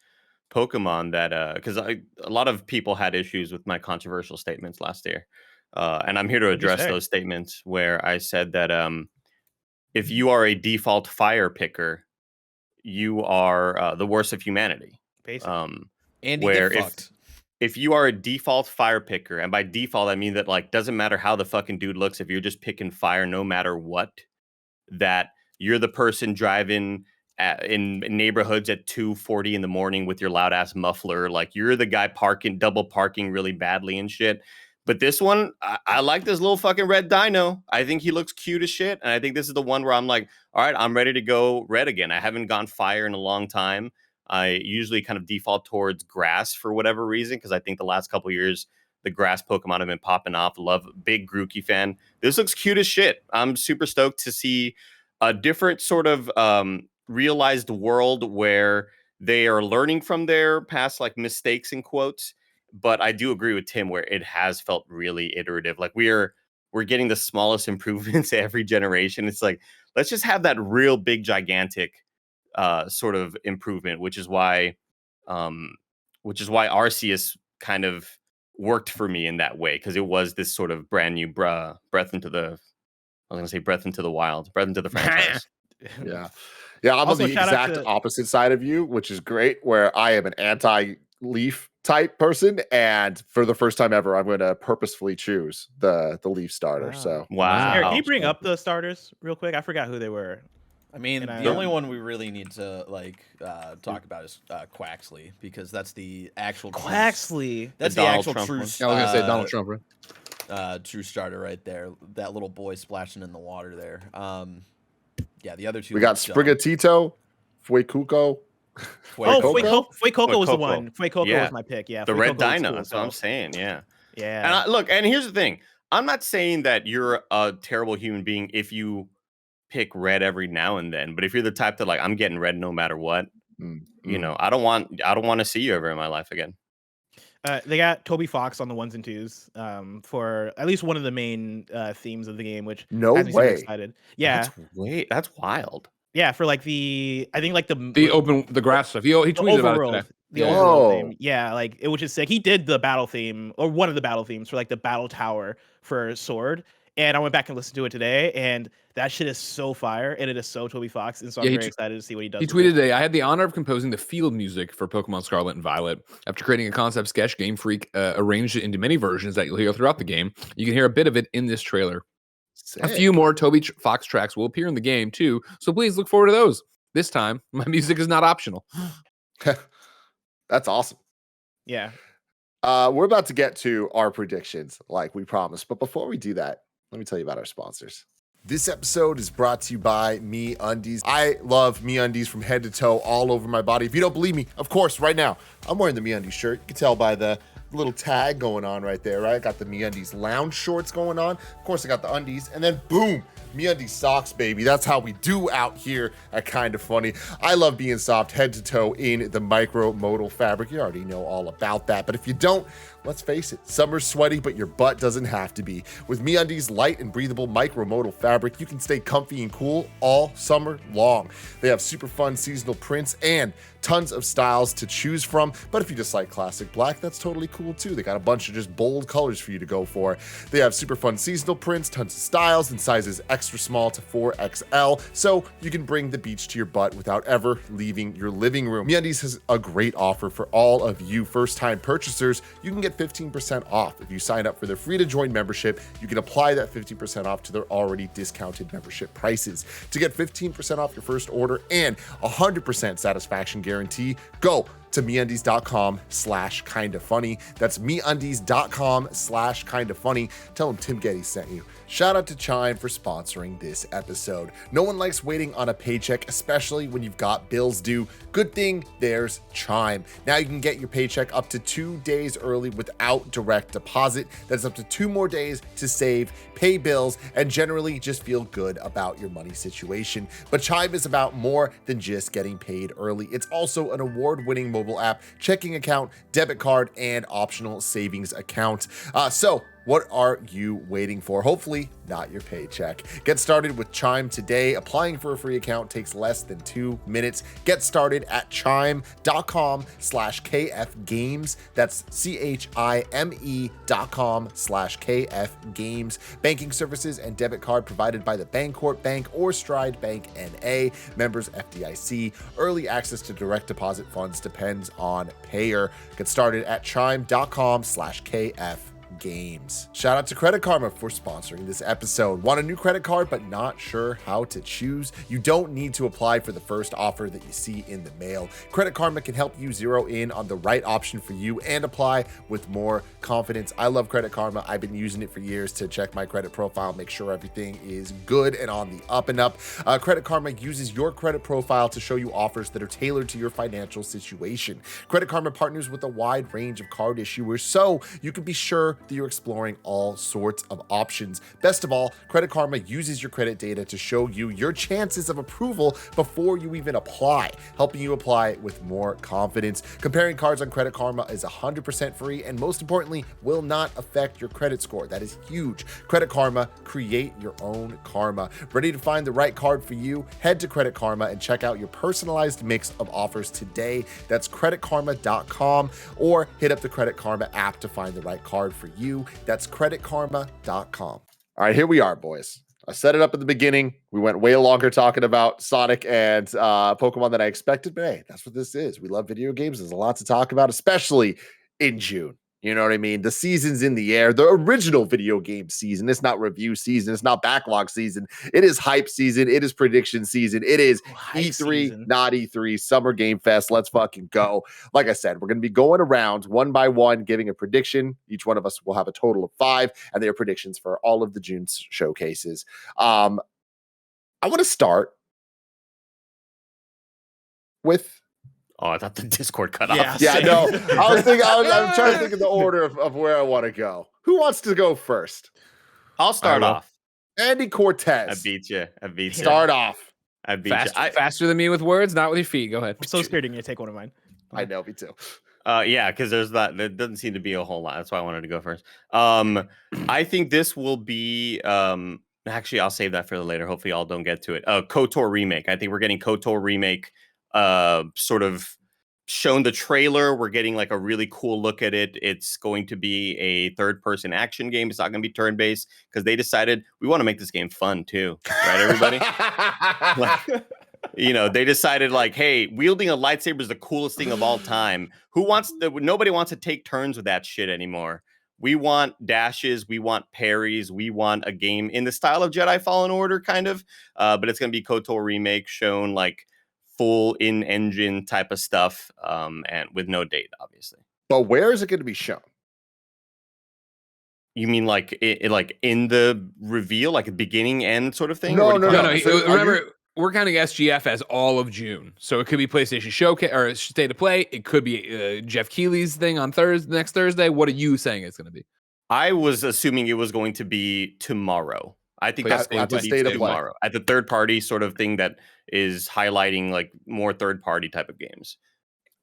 Pokemon that because a lot of people had issues with my controversial statements last year, and I'm here to address those statements where I said that if you are a default fire picker, you are the worst of humanity. Basically, and where if you are a default fire picker, and by default I mean that like doesn't matter how the fucking dude looks, if you're just picking fire no matter what, that you're the person driving in neighborhoods at 2:40 in the morning with your loud ass muffler, like you're the guy double parking really badly and shit. But this one, I like this little fucking red dino. I think he looks cute as shit, and I think this is the one where I'm like, all right, I'm ready to go red again. I haven't gone fire in a long time. I usually kind of default towards grass for whatever reason, because I think the last couple of years, the grass Pokemon have been popping off. Love, big Grookey fan. This looks cute as shit. I'm super stoked to see a different sort of realized world where they are learning from their past like mistakes in quotes. But I do agree with Tim where it has felt really iterative. Like we're getting the smallest improvements every generation. It's like, let's just have that real big, gigantic sort of improvement, which is why Arceus kind of worked for me in that way, because it was this sort of brand new breath into the wild, breath into the franchise. Yeah. Yeah, I'm Also, on the shout out exact to- opposite side of you, which is great, where I am an anti-Leaf type person, and for the first time ever, I'm going to purposefully choose the Leaf starter. Wow. So Wow. Eric, can you bring up the starters real quick? I forgot who they were. I mean, And the only one we really need to talk about is Quaxley, because that's the actual Quaxley. That's The the Donald actual Trump true. one. Yeah, I was gonna say Donald Trump, right? True starter right there. That little boy splashing in the water there. Yeah, the other two. we got Sprigatito, Fuecoco. Fuecoco was the Fuecoco. one. Fuecoco Yeah. was my pick. Yeah, The Fuecoco red was dino. cool, That's what I'm saying. Yeah. Yeah. And look, and here's the thing. I'm not saying that you're a terrible human being if you pick red every now and then, but if you're the type that like I'm getting red no matter what, you know, I don't want to see you ever in my life again. They got Toby Fox on the 1s and 2s for at least one of the main themes of the game, which No has me super way. excited. Yeah, That's wild. yeah, for like the grass stuff. He tweeted about it today. The overworld theme. Yeah, like it was just sick. He did the battle theme or one of the battle themes for like the battle tower for Sword. And I went back and listened to it today, and that shit is so fire, and it is so Toby Fox, and so I'm very excited to see what he does. He tweeted today, I had the honor of composing the field music for Pokemon Scarlet and Violet. After creating a concept sketch, Game Freak arranged it into many versions that you'll hear throughout the game. You can hear a bit of it in this trailer. Sick. A few more Toby Fox tracks will appear in the game, too, so please look forward to those. This time, my music is not optional. That's awesome. Yeah. We're about to get to our predictions like we promised, but before we do that, let me tell you about our sponsors. This episode is brought to you by MeUndies. I love MeUndies from head to toe, all over my body. If you don't believe me, of course, right now, I'm wearing the MeUndies shirt. You can tell by the little tag going on right there, right? I got the MeUndies lounge shorts going on. Of course, I got the undies, and then boom, MeUndies socks, baby. That's how we do out here at KindaFunny. I love being soft head to toe in the micro-modal fabric. You already know all about that, but if you don't, let's face it, summer's sweaty, but your butt doesn't have to be. With MeUndies light and breathable micro-modal fabric, you can stay comfy and cool all summer long. They have super fun seasonal prints and tons of styles to choose from, but if you just like classic black, that's totally cool too. They got a bunch of just bold colors for you to go for. They have super fun seasonal prints, tons of styles, and sizes extra small to 4XL, so you can bring the beach to your butt without ever leaving your living room. MeUndies has a great offer for all of you first-time purchasers. You can get 15% off. If you sign up for their free-to-join membership, you can apply that 15% off to their already discounted membership prices. To get 15% off your first order and 100% satisfaction guarantee, go to MeUndies.com/KindaFunny. That's MeUndies.com/KindaFunny. Tell them Tim Getty sent you. Shout out to Chime for sponsoring this episode. No one likes waiting on a paycheck, especially when you've got bills due. Good thing there's Chime. Now you can get your paycheck up to 2 days early without direct deposit. That's up to 2 more days to save, pay bills, and generally just feel good about your money situation. But Chime is about more than just getting paid early. It's also an award-winning mobile app, checking account, debit card, and optional savings account. So what are you waiting for? Hopefully not your paycheck. Get started with Chime today. Applying for a free account takes less than 2 minutes. Get started at chime.com/KFgames. That's CHIME.com/KFgames. Banking services and debit card provided by the Bancorp Bank or Stride Bank NA. Members FDIC. Early access to direct deposit funds depends on payer. Get started at chime.com/KFgames. Shout out to Credit Karma for sponsoring this episode. Want a new credit card but not sure how to choose? You don't need to apply for the first offer that you see in the mail. Credit Karma can help you zero in on the right option for you and apply with more confidence. I love Credit Karma. I've been using it for years to check my credit profile, make sure everything is good and on the up and up. Credit Karma uses your credit profile to show you offers that are tailored to your financial situation. Credit Karma partners with a wide range of card issuers, so you can be sure that you're exploring all sorts of options. Best of all, Credit Karma uses your credit data to show you your chances of approval before you even apply, helping you apply with more confidence. Comparing cards on Credit Karma is 100% free and most importantly, will not affect your credit score. That is huge. Credit Karma, create your own karma. Ready to find the right card for you? Head to Credit Karma and check out your personalized mix of offers today. That's creditkarma.com or hit up the Credit Karma app to find the right card for you. That's creditkarma.com. All right, here we are, boys. I set it up at the beginning. We went way longer talking about Sonic and Pokemon than I expected, but hey, that's what this is. We love video games. There's a lot to talk about, especially in June. You know what I mean? The season's in the air. The original video game season. It's not review season. It's not backlog season. It is hype season. It is prediction season. It is E3, season. Not E3, Summer Game Fest. Let's fucking go. Like I said, we're going to be going around one by one, giving a prediction. Each one of us will have a total of 5, and they are predictions for all of the June showcases. I want to start with... Oh, I thought the Discord cut off. Yeah, no. I was thinking. I'm trying to think of the order of where I want to go. Who wants to go first? I'll start off. Andy Cortez. I beat you. Start off. I beat you. Faster than me with words, not with your feet. Go ahead. I'm so scared you're gonna take one of mine. I know, me too. Yeah, because there doesn't seem to be a whole lot. That's why I wanted to go first. I think this will be. Actually, I'll save that for later. Hopefully, y'all don't get to it. KOTOR remake. I think we're getting KOTOR remake. Sort of shown the trailer. We're getting like a really cool look at it. It's going to be a third-person action game. It's not going to be turn-based because they decided we want to make this game fun too, right? Everybody, they decided like, hey, wielding a lightsaber is the coolest thing of all time. Nobody wants to take turns with that shit anymore. We want dashes. We want parries. We want a game in the style of Jedi Fallen Order, kind of. But it's going to be KOTOR remake shown like full in-engine type of stuff, and with no date, obviously. But where is it going to be shown? You mean like like in the reveal, like a beginning end sort of thing? No. Remember, we're counting SGF as all of June, so it could be PlayStation Showcase or State of Play. It could be Jeff Keighley's thing on next Thursday. What are you saying it's going to be? I was assuming it was going to be tomorrow. I think that's going to be tomorrow at the third party sort of thing that is highlighting like more third party type of games.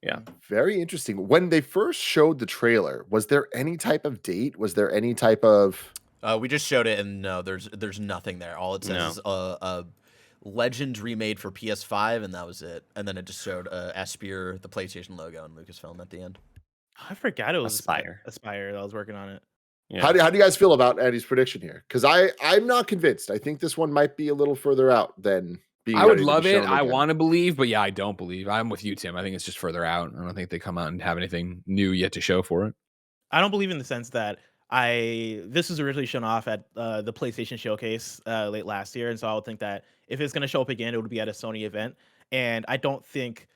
Yeah. Very interesting. When they first showed the trailer, was there any type of date? Was there any type of... we just showed it and no, there's nothing there. All it says is a Legends remade for PS5 and that was it. And then it just showed Espear, the PlayStation logo and Lucasfilm at the end. I forgot it was Aspire that was working on it. Yeah. How do you guys feel about Andy's prediction here? Because I'm not convinced. I think this one might be a little further out than being. I would love it. I want to believe, but yeah, I don't believe. I'm with you, Tim. I think it's just further out. I don't think they come out and have anything new yet to show for it. I don't believe in the sense that this was originally shown off at the PlayStation Showcase late last year, and so I would think that if it's going to show up again, it would be at a Sony event. And I don't think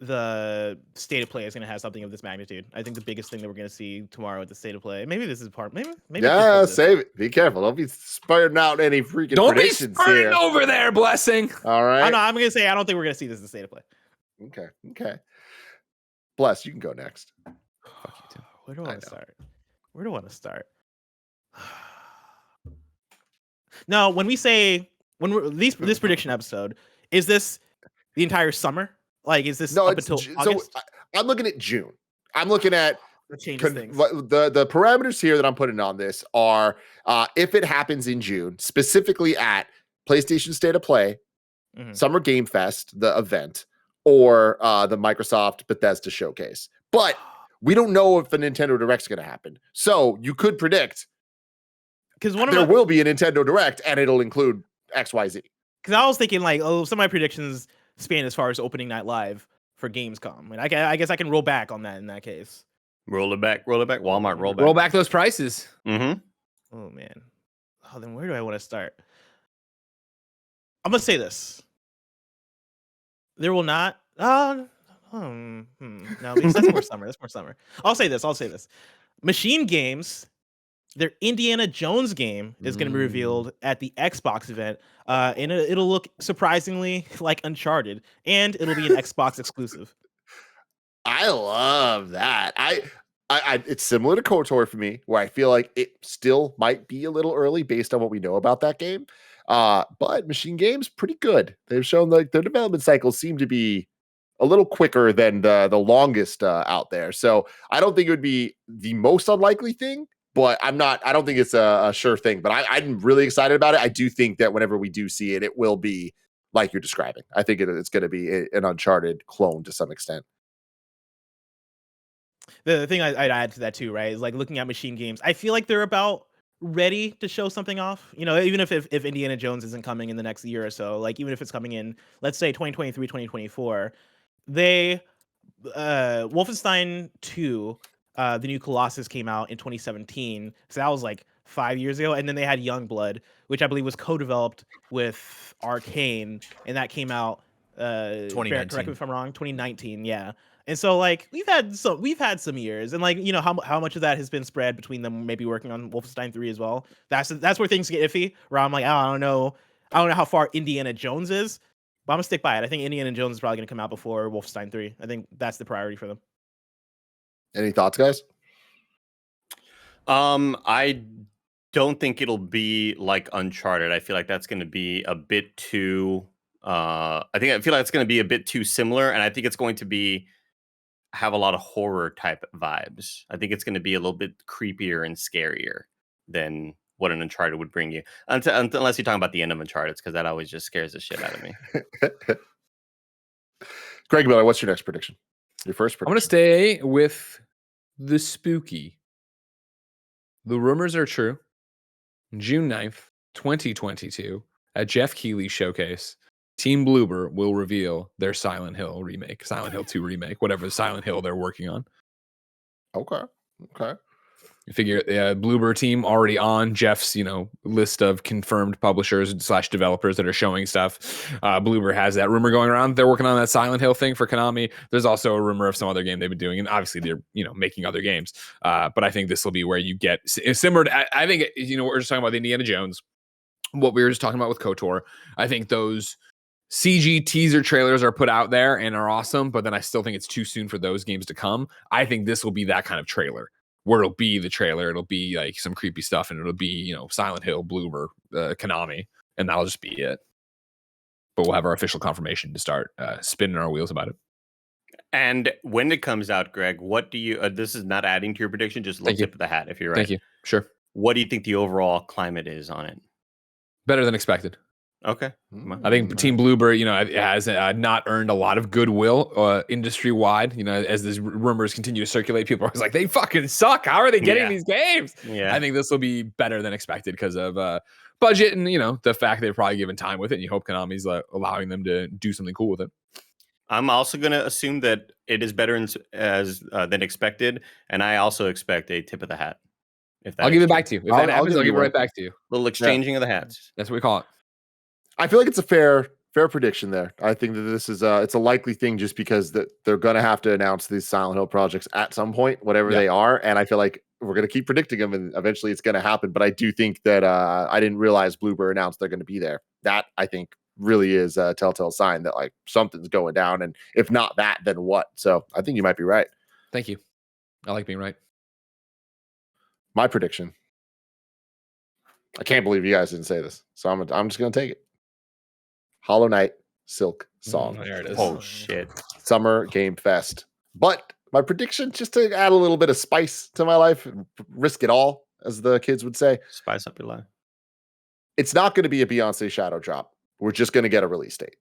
the State of Play is going to have something of this magnitude. I think the biggest thing that we're going to see tomorrow at the State of Play, maybe this is part, maybe. Yeah, save it. Be careful. Don't be spurting out any freaking predictions here. Don't be over there, Blessing. All right. I'm going to say I don't think we're going to see this at the State of Play. Okay. Bless, you can go next. Fuck you, Tim. Where do I want to start? No, when we say this prediction episode, is this the entire summer? Like, is this up until August? So I'm looking at June. I'm looking at things. The parameters here that I'm putting on this are if it happens in June, specifically at PlayStation State of Play, Summer Game Fest, the event, or the Microsoft Bethesda showcase. But we don't know if a Nintendo Direct's going to happen. So you could predict because there will be a Nintendo Direct and it'll include XYZ. Because I was thinking like, some of my predictions span as far as opening night live for Gamescom. And I guess I can roll back on that in that case. Roll it back. Walmart, roll back. Roll back those prices. Mm-hmm. Oh, man. Oh, then where do I want to start? I'm going to say this. There will not... No, because that's more summer. I'll say this. Machine Games, their Indiana Jones game is going to be revealed at the Xbox event, and it'll look surprisingly like Uncharted, and it'll be an Xbox exclusive. I love that. I it's similar to KOTOR for me, where I feel like it still might be a little early based on what we know about that game. But Machine Games, pretty good. They've shown like their development cycles seem to be a little quicker than the longest out there. So I don't think it would be the most unlikely thing, but I don't think it's a sure thing, but I'm really excited about it. I do think that whenever we do see it, it will be like you're describing. I think it's going to be an Uncharted clone to some extent. The thing I'd add to that too, right, is like looking at Machine Games. I feel like they're about ready to show something off. You know, even if Indiana Jones isn't coming in the next year or so, like even if it's coming in, let's say 2023, 2024, they Wolfenstein 2, the new Colossus came out in 2017. So that was like 5 years ago. And then they had Youngblood, which I believe was co-developed with Arcane, and that came out correct me if I'm wrong, 2019, yeah. And so like we've had some years, and like, you know, how much of that has been spread between them maybe working on Wolfenstein 3 as well. That's where things get iffy, where I'm like, I don't know how far Indiana Jones is, but I'm gonna stick by it. I think Indiana Jones is probably gonna come out before Wolfenstein 3. I think that's the priority for them. Any thoughts, guys? I don't think it'll be like Uncharted. I feel like that's going to be a bit too. I feel like it's going to be a bit too similar, and I think it's going to have a lot of horror type vibes. I think it's going to be a little bit creepier and scarier than what an Uncharted would bring you. Unless you're talking about the end of Uncharted, because that always just scares the shit out of me. Greg Miller, what's your next prediction? Your first prediction. I'm going to stay with the spooky. The rumors are true. June 9th, 2022, at Jeff Keighley's showcase, Team Bloober will reveal their Silent Hill 2 remake, whatever Silent Hill they're working on. Okay. You figure Bloober team already on Jeff's, list of confirmed publishers / developers that are showing stuff. Bloober has that rumor going around. They're working on that Silent Hill thing for Konami. There's also a rumor of some other game they've been doing, and obviously they're making other games. But I think this will be where you get similar to, I think we're just talking about the Indiana Jones, what we were just talking about with KOTOR. I think those CG teaser trailers are put out there and are awesome, but then I still think it's too soon for those games to come. I think this will be that kind of trailer, where it'll be the trailer, it'll be like some creepy stuff, and it'll be, Silent Hill, Bloober, Konami, and that'll just be it. But we'll have our official confirmation to start spinning our wheels about it. And when it comes out, Greg, what do you, this is not adding to your prediction, just look tip of the hat if you're right. Thank you. Sure. What do you think the overall climate is on it? Better than expected. Okay. I think Team Bloober, has not earned a lot of goodwill industry-wide. As these rumors continue to circulate, people are always like, they fucking suck. How are they getting these games? Yeah. I think this will be better than expected because of budget and, the fact they've probably given time with it, and you hope Konami's allowing them to do something cool with it. I'm also going to assume that it is better than expected, and I also expect a tip of the hat. I'll give it back to you. If that happens, I'll give it right back to you. Little exchanging of the hats. That's what we call it. I feel like it's a fair prediction there. I think that this is it's a likely thing, just because that they're going to have to announce these Silent Hill projects at some point, whatever they are. And I feel like we're going to keep predicting them, and eventually it's going to happen. But I do think that I didn't realize Bloober announced they're going to be there. That, I think, really is a telltale sign that like something's going down. And if not that, then what? So I think you might be right. Thank you. I like being right. My prediction. I can't believe you guys didn't say this, so I'm just going to take it. Hollow Knight Silk Song. There it is. Oh shit. Summer Game Fest. But my prediction, just to add a little bit of spice to my life, risk it all, as the kids would say. Spice up your life. It's not going to be a Beyonce shadow drop. We're just going to get a release date.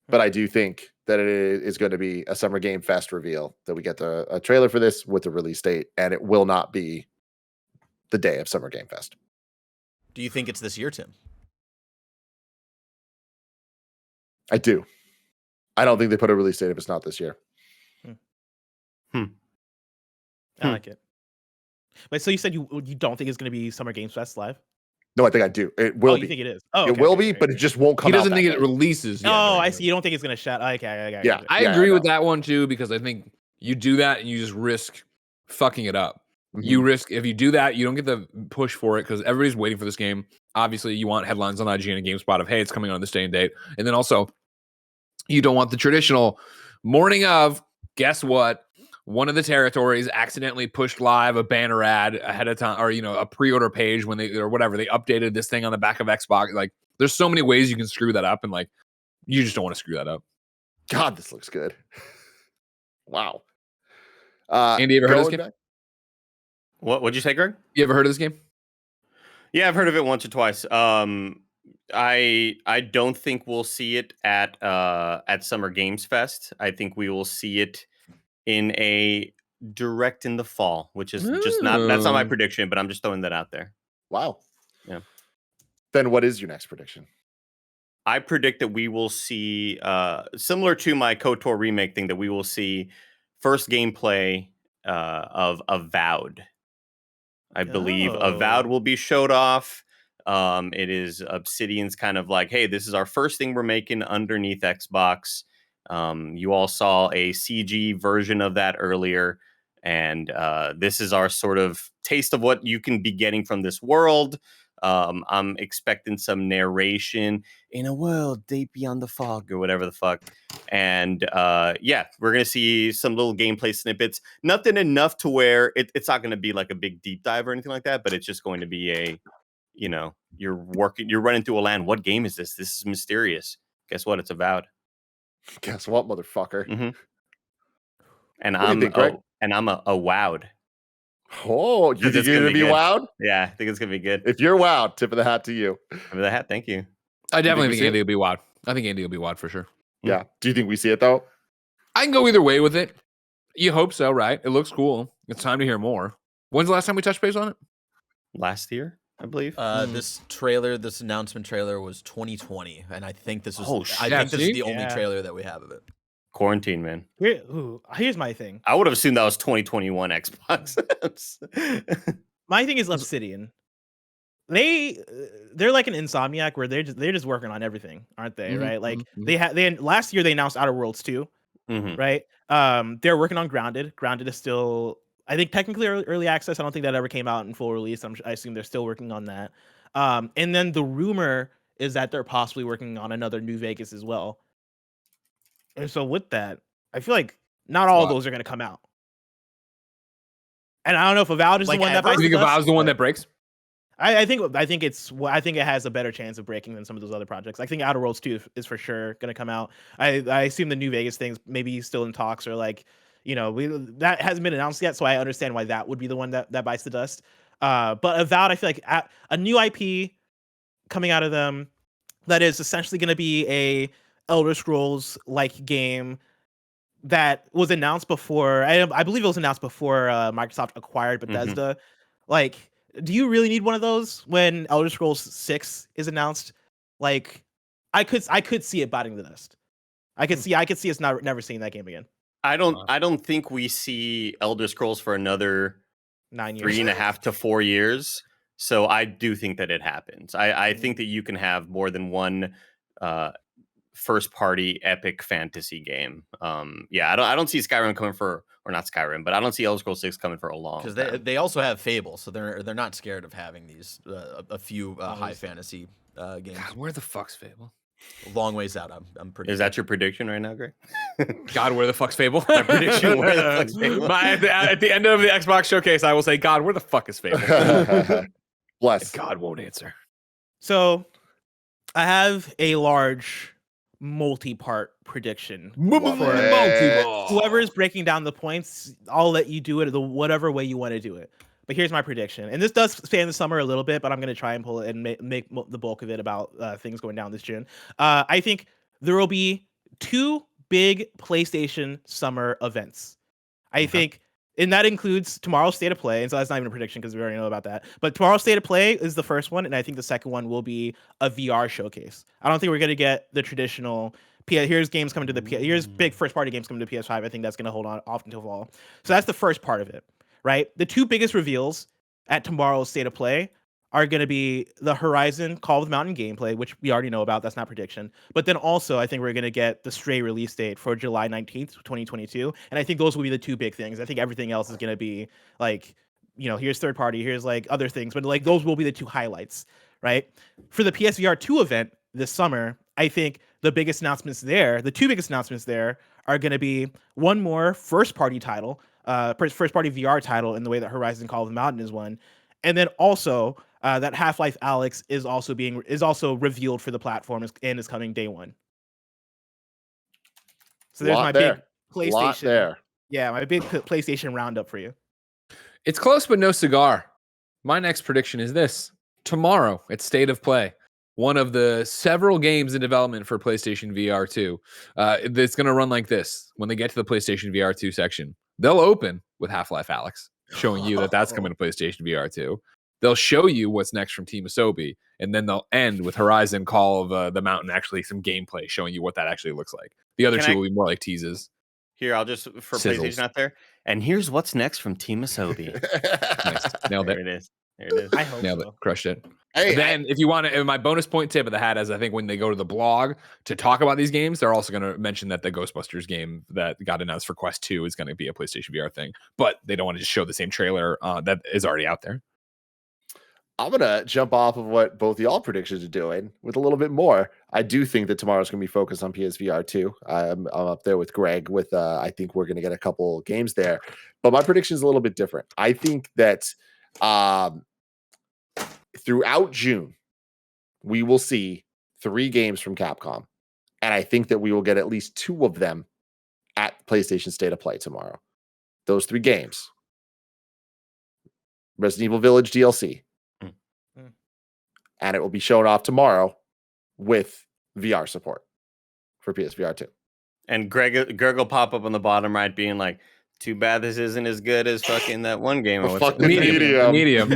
But I do think that it is going to be a Summer Game Fest reveal, that we get a trailer for this with a release date, and it will not be the day of Summer Game Fest. Do you think it's this year, Tim? I do. I don't think they put a release date if it's not this year. I like it. But so you said you don't think it's going to be Summer Games Fest live? No, I think I do. It will be. You think it is? Oh, okay, it will be, but it just won't come out. He doesn't think it releases yet. Oh, I see. You don't think it's going to shut. Okay. Yeah. I agree with that one too, because I think you do that and you just risk fucking it up. Mm-hmm. You risk, if you do that, you don't get the push for it, because everybody's waiting for this game. Obviously, you want headlines on IGN and GameSpot of, hey, it's coming on this day and date. And then also, you don't want the traditional morning of, guess what? One of the territories accidentally pushed live a banner ad ahead of time, or, a pre-order page when they updated this thing on the back of Xbox. Like, there's so many ways you can screw that up, and like, you just don't want to screw that up. God, this looks good. Wow. Andy, you ever heard of this game? What'd you say, Greg? You ever heard of this game? Yeah, I've heard of it once or twice. I don't think we'll see it at Summer Games Fest. I think we will see it in a Direct in the fall, which is just that's not my prediction, but I'm just throwing that out there. Wow. Yeah. Then what is your next prediction? I predict that we will see, similar to my KOTOR remake thing, that we will see first gameplay of Avowed. I believe Avowed will be showed off. It is Obsidian's kind of like, hey, this is our first thing we're making underneath Xbox. You all saw a CG version of that earlier. And this is our sort of taste of what you can be getting from this world. I'm expecting some narration in a world deep beyond the fog or whatever the fuck. And yeah, we're going to see some little gameplay snippets. Nothing enough to where it's not going to be like a big deep dive or anything like that, but it's just going to be a, you know, you're running through a land. What game is this? This is mysterious. Guess what? It's Avowed. Guess what, motherfucker? Mm-hmm. And what I'm think, Greg? And I'm a wowed. Oh, you think you're gonna be wowed? Yeah, I think it's gonna be good. If you're wowed, tip of the hat to you. Tip of the hat, thank you. I definitely think Andy will be wowed. I think Andy will be wowed for sure. Yeah. Do you think we see it though? I can go either way with it. You hope so, right? It looks cool. It's time to hear more. When's the last time we touched base on it? Last year, I believe. This announcement trailer was 2020, and I think this is. I think this is the only trailer that we have of it. Quarantine, man. Here's my thing. I would have assumed that was 2021 Xbox. My thing is Obsidian. They're like an Insomniac where they're just working on everything, aren't they? Mm-hmm, right? Like they last year they announced Outer Worlds 2, right? They're working on Grounded. Grounded is still, I think, technically early access. I don't think that ever came out in full release. I assume they're still working on that. And then the rumor is that they're possibly working on another New Vegas as well. And so with that, I feel like not all of those are going to come out. And I don't know if Avowed is the one that breaks. You think Avowed is the one that breaks? I think it has a better chance of breaking than some of those other projects. I think Outer Worlds 2 is for sure going to come out. I assume the New Vegas things maybe still in talks, or like, you know, that hasn't been announced yet, so I understand why that would be the one that bites the dust. But Avowed, I feel like a new IP coming out of them that is essentially going to be a Elder Scrolls like game that was announced before. I believe it was announced before Microsoft acquired Bethesda. Like, do you really need one of those when Elder Scrolls 6 is announced? Like, I could see it biting the dust. I could see us never seeing that game again. I don't think we see Elder Scrolls for another 9 years, 3.5 to 4 years. So I do think that it happens. I think that you can have more than one first party epic fantasy game. Yeah, I don't see Skyrim coming for, or not Skyrim, but I don't see Elder Scrolls 6 coming for a long time. Because they also have Fable, so they're not scared of having these a few high fantasy games. God, where the fuck's Fable? A long ways out. I'm pretty. Is that your prediction right now, Greg? God, where the fuck's Fable? My prediction, where the fuck's Fable? At the end of the Xbox showcase, I will say, God, where the fuck is Fable? Bless. God won't answer. So I have a large multi-part prediction. Whoever is breaking down the points, I'll let you do it the whatever way you want to do it. But here's my prediction, and this does span the summer a little bit, but I'm going to try and pull it and make the bulk of it about things going down this June. I think there will be 2 big PlayStation summer events. I think, and that includes tomorrow's State of Play, and so that's not even a prediction because we already know about that. But tomorrow's State of Play is the first one, and I think the second one will be a VR showcase. I don't think we're going to get the traditional here's games coming to the here's big first party games coming to PS5. I think that's going to hold on off until fall. So that's the first part of it, right? The 2 biggest reveals at tomorrow's State of Play are going to be the Horizon Call of the Mountain gameplay, which we already know about. That's not prediction. But then also, I think we're going to get the Stray release date for July 19th, 2022. And I think those will be the 2 big things. I think everything else is going to be like, you know, here's third party, here's like other things. But like those will be the 2 highlights, right? For the PSVR 2 event this summer, I think the 2 biggest announcements there are going to be one more first party title, first party VR title in the way that Horizon Call of the Mountain is one. And then also that Half-Life Alyx is also revealed for the platform and is coming day 1. So there's my big PlayStation there. Yeah, my big PlayStation roundup for you. It's close but no cigar. My next prediction is this. Tomorrow at State of Play, one of the several games in development for PlayStation VR 2. It's going to run like this. When they get to the PlayStation VR 2 section, they'll open with Half-Life Alyx, showing you that that's coming to PlayStation VR 2. They'll show you what's next from Team Asobi, and then they'll end with Horizon Call of the Mountain, actually some gameplay showing you what that actually looks like. The other two will be more like teases. Here, I'll just, for Sizzles. PlayStation out there, and here's what's next from Team Asobi. Nice. Nailed There it. it is. There it is. I hope Nailed so. it. Crushed it. Hey, then, if you want to, my bonus point tip of the hat is I think when they go to the blog to talk about these games, they're also going to mention that the Ghostbusters game that got announced for Quest 2 is going to be a PlayStation VR thing, but they don't want to just show the same trailer that is already out there. I'm going to jump off of what both y'all predictions are doing with a little bit more. I do think that tomorrow's going to be focused on PSVR 2. I'm up there with Greg with, I think we're going to get a couple games there, but my prediction is a little bit different. I think that throughout June, we will see 3 games from Capcom. And I think that we will get at least 2 of them at PlayStation State of Play tomorrow. Those 3 games. Resident Evil Village DLC. And it will be shown off tomorrow with VR support for PSVR 2. And Greg will pop up on the bottom right being like, too bad this isn't as good as fucking that one game. Oh, fuck the medium.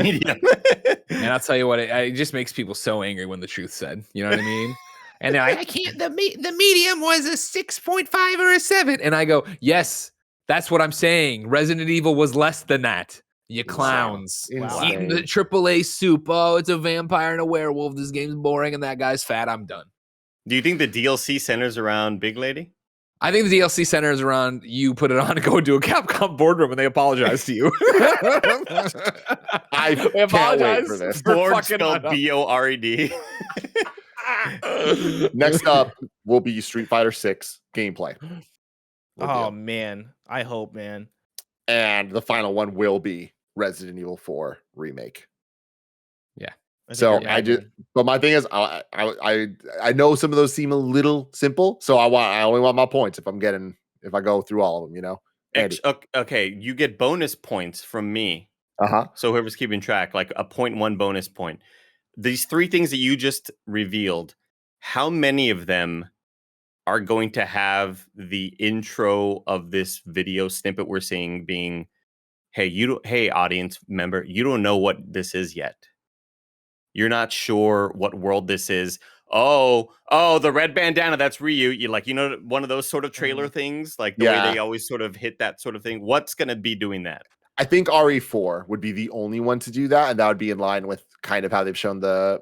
And I'll tell you what, it just makes people so angry when the truth said. You know what I mean? And they're like, I can't, the medium was a 6.5 or a 7. And I go, yes, that's what I'm saying. Resident Evil was less than that. You clowns. Wow. Eating the AAA soup. Oh, it's a vampire and a werewolf. This game's boring and that guy's fat. I'm done. Do you think the DLC centers around Big Lady? I think the DLC centers around you put it on and go into a Capcom boardroom and they apologize to you. I can't wait for this. Board spelled B-O-R-E-D. Next up will be Street Fighter 6 gameplay. Oh, man. I hope, man. And the final one will be Resident Evil 4 remake. Yeah. So but my thing is, I know some of those seem a little simple, so I only want my points if I go through all of them, you know. Andy. Okay, you get bonus points from me. So whoever's keeping track, like a 0.1 bonus point. These 3 things that you just revealed, how many of them are going to have the intro of this video snippet we're seeing being, hey, audience member, you don't know what this is yet. You're not sure what world this is. Oh, the red bandana, that's Ryu. You like, one of those sort of trailer things, like the way they always sort of hit that sort of thing. What's going to be doing that? I think RE4 would be the only one to do that, and that would be in line with kind of how they've shown the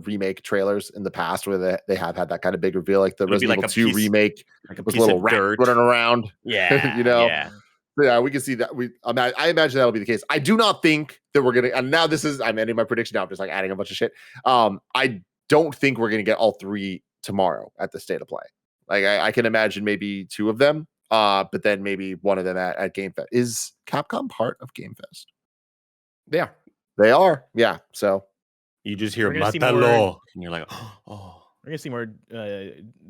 remake trailers in the past, where they have had that kind of big reveal, like the Resident Evil 2 remake, like a with a little rat running around. Yeah, you know. Yeah. Yeah, we can see that. I imagine that'll be the case. I do not think that we're gonna. And now I'm ending my prediction. Now I'm just like adding a bunch of shit. I don't think we're gonna get all 3 tomorrow at the State of Play. Like I can imagine maybe 2 of them. But then maybe one of them at Game Fest. Is Capcom part of Game Fest? Yeah, they are. Yeah. So you just hear Matalo, and you're like, oh. We're gonna see more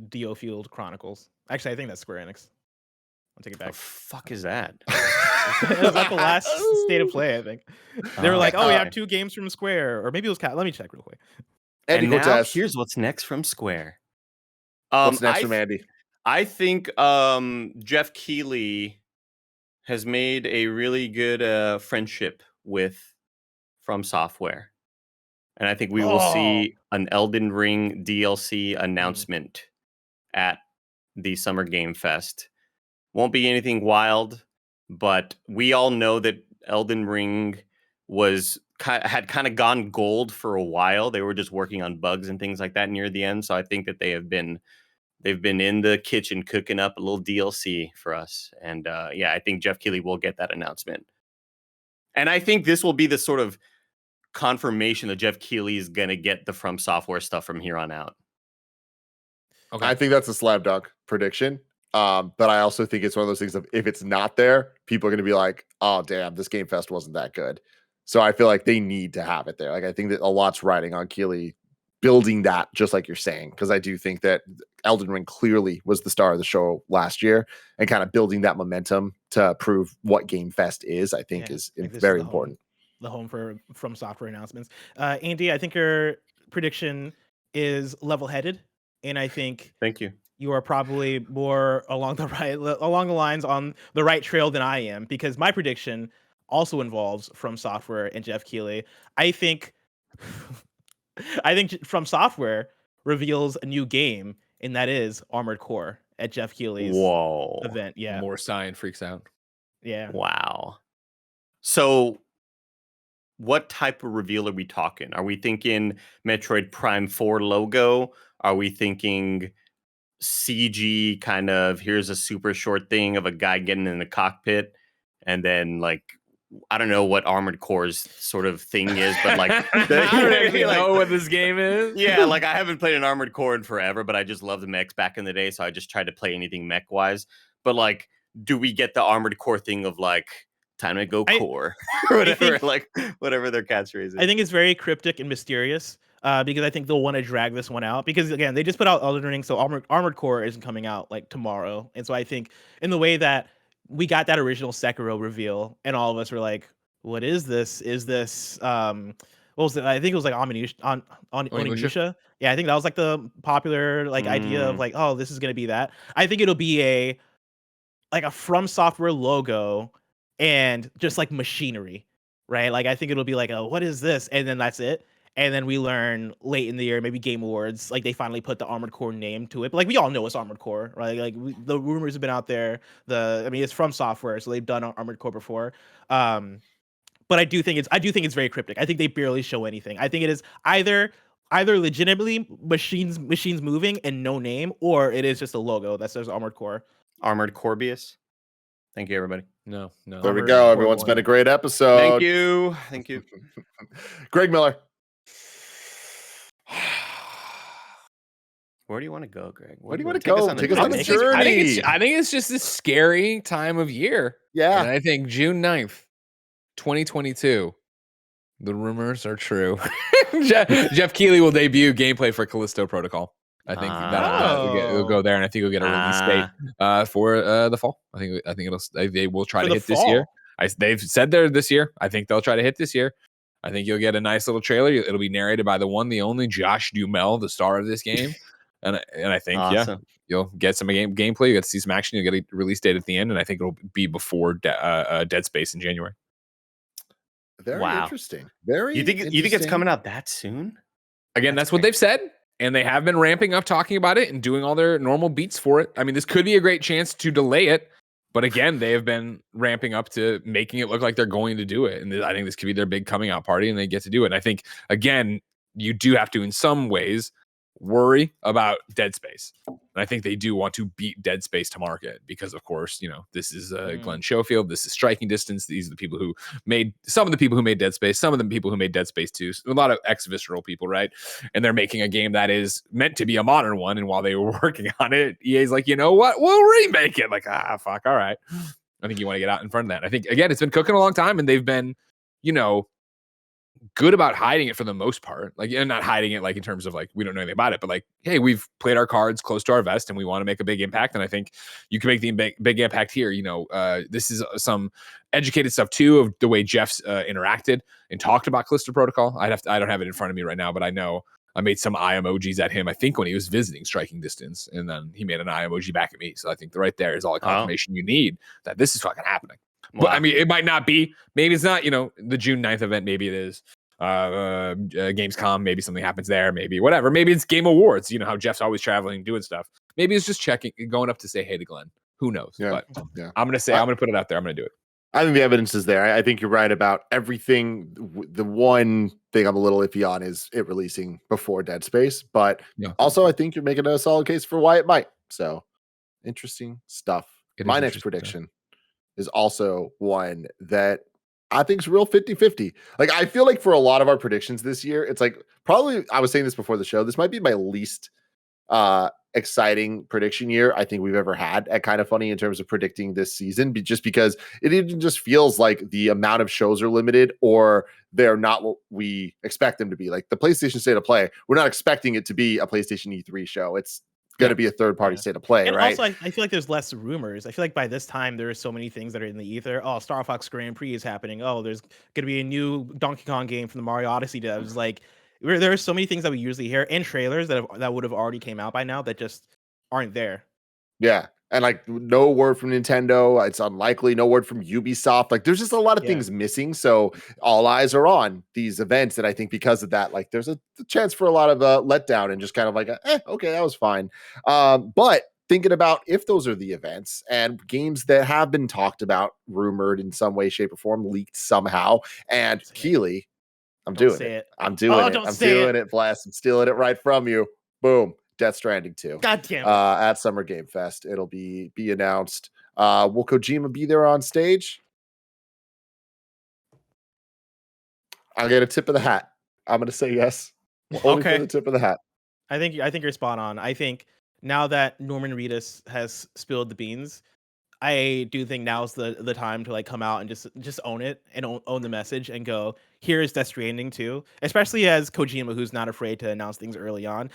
Dio Field Chronicles. Actually, I think that's Square Enix. I'll take it back. The fuck is that? It was at the last State of Play, I think. They were like, we have 2 games from Square, or maybe it was Let me check real quick. And now here's what's next from Square. What's next from Andy? I think Jeff Keighley has made a really good friendship with From Software. And I think we will see an Elden Ring DLC announcement at the Summer Game Fest. Won't be anything wild, but we all know that Elden Ring had kind of gone gold for a while. They were just working on bugs and things like that near the end. So I think that they've been in the kitchen cooking up a little DLC for us. And I think Jeff Keighley will get that announcement. And I think this will be the sort of confirmation that Jeff Keighley is going to get the From Software stuff from here on out. Okay. I think that's a slam dunk prediction. But I also think it's one of those things of, if it's not there, people are going to be like, oh, damn, this Game Fest wasn't that good. So I feel like they need to have it there. Like, I think that a lot's riding on Keighley building that, just like you're saying, because I do think that Elden Ring clearly was the star of the show last year, and kind of building that momentum to prove what Game Fest is, I think is very important. The home for From Software announcements. Andy, I think your prediction is level-headed, and I think thank you. you are probably more along the lines on the right trail than I am, because my prediction also involves From Software and Jeff Keighley. I think From Software reveals a new game, and that is Armored Core at Jeff Keighley's event. Yeah. More Cyan freaks out. Yeah. Wow. So what type of reveal are we talking? Are we thinking Metroid Prime 4 logo? Are we thinking CG kind of, here's a super short thing of a guy getting in the cockpit, and then like, I don't know what Armored Core's sort of thing is, but like I don't actually know what this game is. Yeah, like I haven't played an Armored Core in forever, but I just loved the mechs back in the day, so I just tried to play anything mech wise. But like, do we get the Armored Core thing of like time to go core or whatever, like whatever their catchphrase is? I think it's very cryptic and mysterious. Because I think they'll want to drag this one out, because again, they just put out Elden Ring, so Armored Core isn't coming out like tomorrow, and so I think in the way that we got that original Sekiro reveal, and all of us were like, "What is this? Is this what was it? I think it was like Onimusha. Yeah, I think that was like the popular like idea of like, oh, this is gonna be that. I think it'll be a From Software logo and just like machinery, right? Like I think it'll be like, oh, what is this? And then that's it. And then we learn late in the year, maybe Game Awards, like they finally put the Armored Core name to it. But like we all know it's Armored Core, right? Like the rumors have been out there. It's From Software, so they've done Armored Core before. But I do think it's very cryptic. I think they barely show anything. I think it is either legitimately machines moving and no name, or it is just a logo that says Armored Core. Armored Corbius. Thank you, everybody. No. There we go. Everyone's been a great episode. Thank you. Greg Miller. Where do you want to go, Greg? Where do you want to go? Take us on the journey. I think it's just a scary time of year. Yeah. And I think June 9th, 2022, the rumors are true. Jeff Keighley will debut gameplay for Callisto Protocol. I think it'll go there, and I think we'll get a release date for the fall. I think they will try to hit this year. They've said they're this year. I think they'll try to hit this year. I think you'll get a nice little trailer. It'll be narrated by the one, the only Josh Duhamel, the star of this game. And I think, you'll get some gameplay. You get to see some action. You'll get a release date at the end, and I think it'll be before Dead Space in January. Very interesting. Very. You think it's coming out that soon? Again, that's what they've said, and they have been ramping up talking about it and doing all their normal beats for it. I mean, this could be a great chance to delay it, but again, they have been ramping up to making it look like they're going to do it, and I think this could be their big coming out party, and they get to do it. And I think again, you do have to, in some ways, worry about Dead Space. And I think they do want to beat Dead Space to market because, of course, this is Glenn Schofield. This is Striking Distance. These are the people who made some of the people who made Dead Space, some of the people who made Dead Space 2, a lot of ex-Visceral people, right? And they're making a game that is meant to be a modern one. And while they were working on it, EA's like, you know what? We'll remake it. Like, fuck. All right. I think you want to get out in front of that. I think, again, it's been cooking a long time, and they've been, good about hiding it for the most part, like, and not hiding it like in terms of like we don't know anything about it, but like, hey, we've played our cards close to our vest and we want to make a big impact, and I think you can make the big impact here. This is some educated stuff too of the way Jeff's interacted and talked about Callisto Protocol. I don't have it in front of me right now, but I know I made some eye emojis at him, I think, when he was visiting Striking Distance, and then he made an eye emoji back at me. So I think right there is all the confirmation you need that this is fucking happening. Wow. But I mean, it might not be. Maybe it's not. The June 9th event. Maybe it is. Gamescom. Maybe something happens there. Maybe whatever. Maybe it's Game Awards. You know how Jeff's always traveling, doing stuff. Maybe it's just going up to say hey to Glenn. Who knows? Yeah. But I'm gonna put it out there. I'm gonna do it. I think the evidence is there. I think you're right about everything. The one thing I'm a little iffy on is it releasing before Dead Space, but also I think you're making a solid case for why it might. So interesting stuff. My next prediction is also one that I think is real 50-50. Like, I feel like for a lot of our predictions this year, it's like probably, I was saying this before the show, this might be my least exciting prediction year I think we've ever had at KindaFunny in terms of predicting this season, just because it even just feels like the amount of shows are limited, or they're not what we expect them to be. Like the PlayStation State of Play, we're not expecting it to be a PlayStation E3 show. It's going to be a third-party State of Play, and right? Also, I feel like there's less rumors. I feel like by this time there are so many things that are in the ether. Oh, Star Fox Grand Prix is happening. Oh, there's going to be a new Donkey Kong game from the Mario Odyssey devs. Like, there are so many things that we usually hear, and trailers that would have already came out by now that just aren't there. Yeah. And like no word from Nintendo. It's unlikely. No word from Ubisoft. Like there's just a lot of things missing. So all eyes are on these events. And I think because of that, like there's a chance for a lot of letdown and just kind of like, okay, that was fine. But thinking about if those are the events and games that have been talked about, rumored in some way, shape, or form, leaked somehow, and Keely, I'm doing it. I'm doing it, Blast. I'm stealing it right from you. Boom. Death Stranding 2. God damn it. At Summer Game Fest. It'll be announced. Will Kojima be there on stage? I'll get a tip of the hat. I'm gonna say yes. Only for the tip of the hat. I think you're spot on. I think now that Norman Reedus has spilled the beans, I do think now's the time to like come out and just own it and own the message and go, here is Death Stranding 2, especially as Kojima, who's not afraid to announce things early on.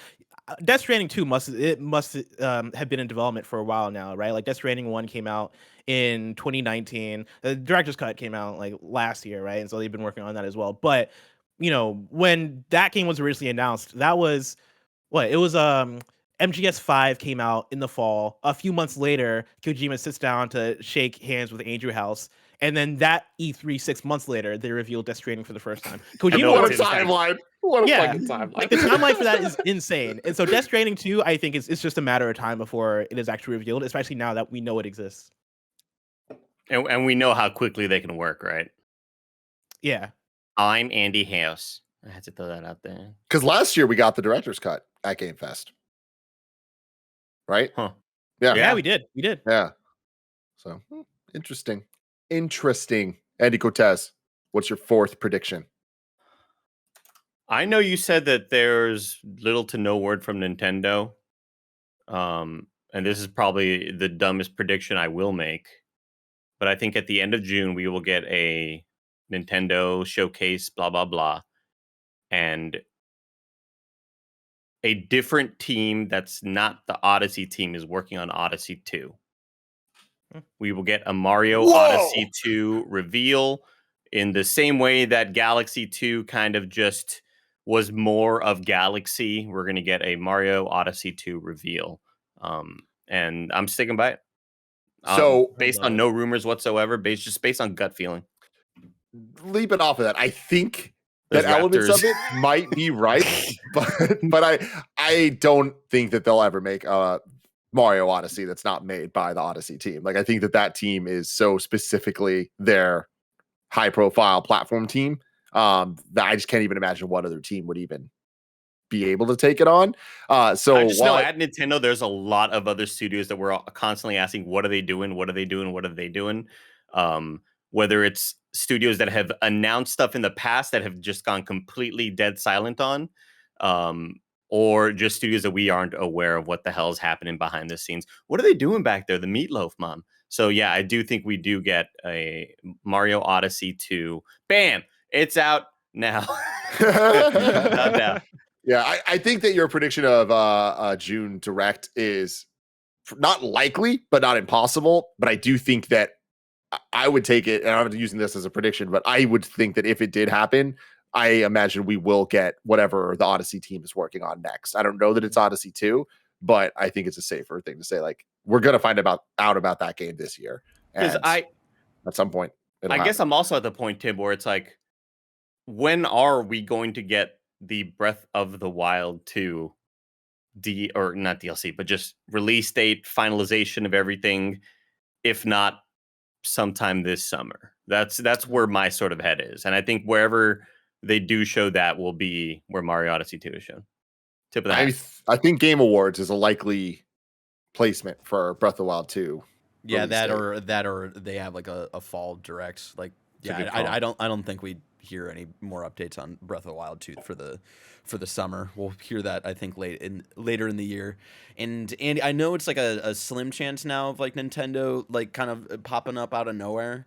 Death Stranding 2 must have been in development for a while now, right? Like Death Stranding 1 came out in 2019. The director's cut came out like last year, right? And so they've been working on that as well. But you know, when that game was originally announced, that was what it was. MGS5 came out in the fall. A few months later, Kojima sits down to shake hands with Andrew House. And then that E3 6 months later, they revealed Death Stranding for the first time. Kojima, what a timeline. What a fucking timeline. Like the timeline for that is insane. And so Death Stranding 2, I think it's just a matter of time before it is actually revealed, especially now that we know it exists. And we know how quickly they can work, right? Yeah. I'm Andy House. I had to throw that out there. Because last year we got the director's cut at Game Fest. Right? Huh. Yeah, we did. Yeah. So interesting. Andy Cortez, what's your fourth prediction? I know you said that there's little to no word from Nintendo. And this is probably the dumbest prediction I will make. But I think at the end of June, we will get a Nintendo showcase, blah, blah, blah. And a different team that's not the Odyssey team is working on Odyssey 2. We will get a Mario Odyssey 2 reveal in the same way that Galaxy 2 kind of just was more of Galaxy. We're going to get a Mario Odyssey 2 reveal. And I'm sticking by it. So based on no rumors whatsoever, based on gut feeling. Leaping off of that, I think that elements of it might be right, but I don't think that they'll ever make a Mario Odyssey that's not made by the Odyssey team. Like I think that team is so specifically their high profile platform team that I just can't even imagine what other team would even be able to take it on. So I just know at Nintendo, there's a lot of other studios that we're constantly asking, what are they doing? What are they doing? What are they doing? Whether it's studios that have announced stuff in the past that have just gone completely dead silent on, or just studios that we aren't aware of what the hell is happening behind the scenes. What are they doing back there? The Meatloaf Mom. So yeah, I do think we do get a Mario Odyssey 2. Bam! It's out now. Not now. Yeah, I think that your prediction of June Direct is not likely, but not impossible. But I do think that I would take it, and I'm not using this as a prediction, but I would think that if it did happen, I imagine we will get whatever the Odyssey team is working on next. I don't know that it's Odyssey 2, but I think it's a safer thing to say. Like, we're going to find out about that game this year. Because at some point, I guess I'm also at the point, Tim, where it's like, when are we going to get the Breath of the Wild 2 or not DLC, but just release date, finalization of everything, if not sometime this summer? That's where my sort of head is. And I think wherever they do show that will be where Mario Odyssey 2 is shown. Tip of the hat. I think Game Awards is a likely placement for Breath of the Wild 2. Yeah, that or they have like a fall direct. Like, yeah, I don't think we'd hear any more updates on Breath of the Wild 2 for the summer. We'll hear that, I think, later in the year. And Andy, I know it's like a slim chance now of like Nintendo like kind of popping up out of nowhere.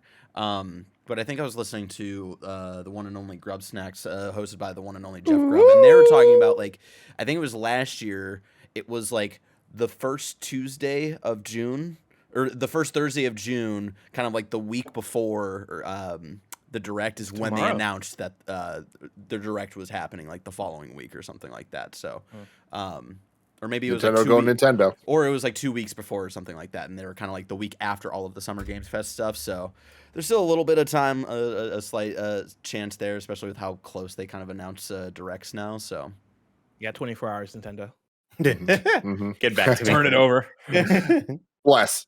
But I think I was listening to the one and only Grub Snacks, hosted by the one and only Jeff Grubb, and they were talking about like, I think it was last year. It was like the first Tuesday of June or the first Thursday of June, kind of like the week before the direct is when they announced that the direct was happening, like the following week or something like that. So, or maybe it was Nintendo like Nintendo, or it was like 2 weeks before or something like that, and they were kind of like the week after all of the Summer Games Fest stuff. So there's still a little bit of time, a slight chance there, especially with how close they kind of announce directs now. So yeah, 24 hours, Nintendo. Get back to me. Turn it over. Bless.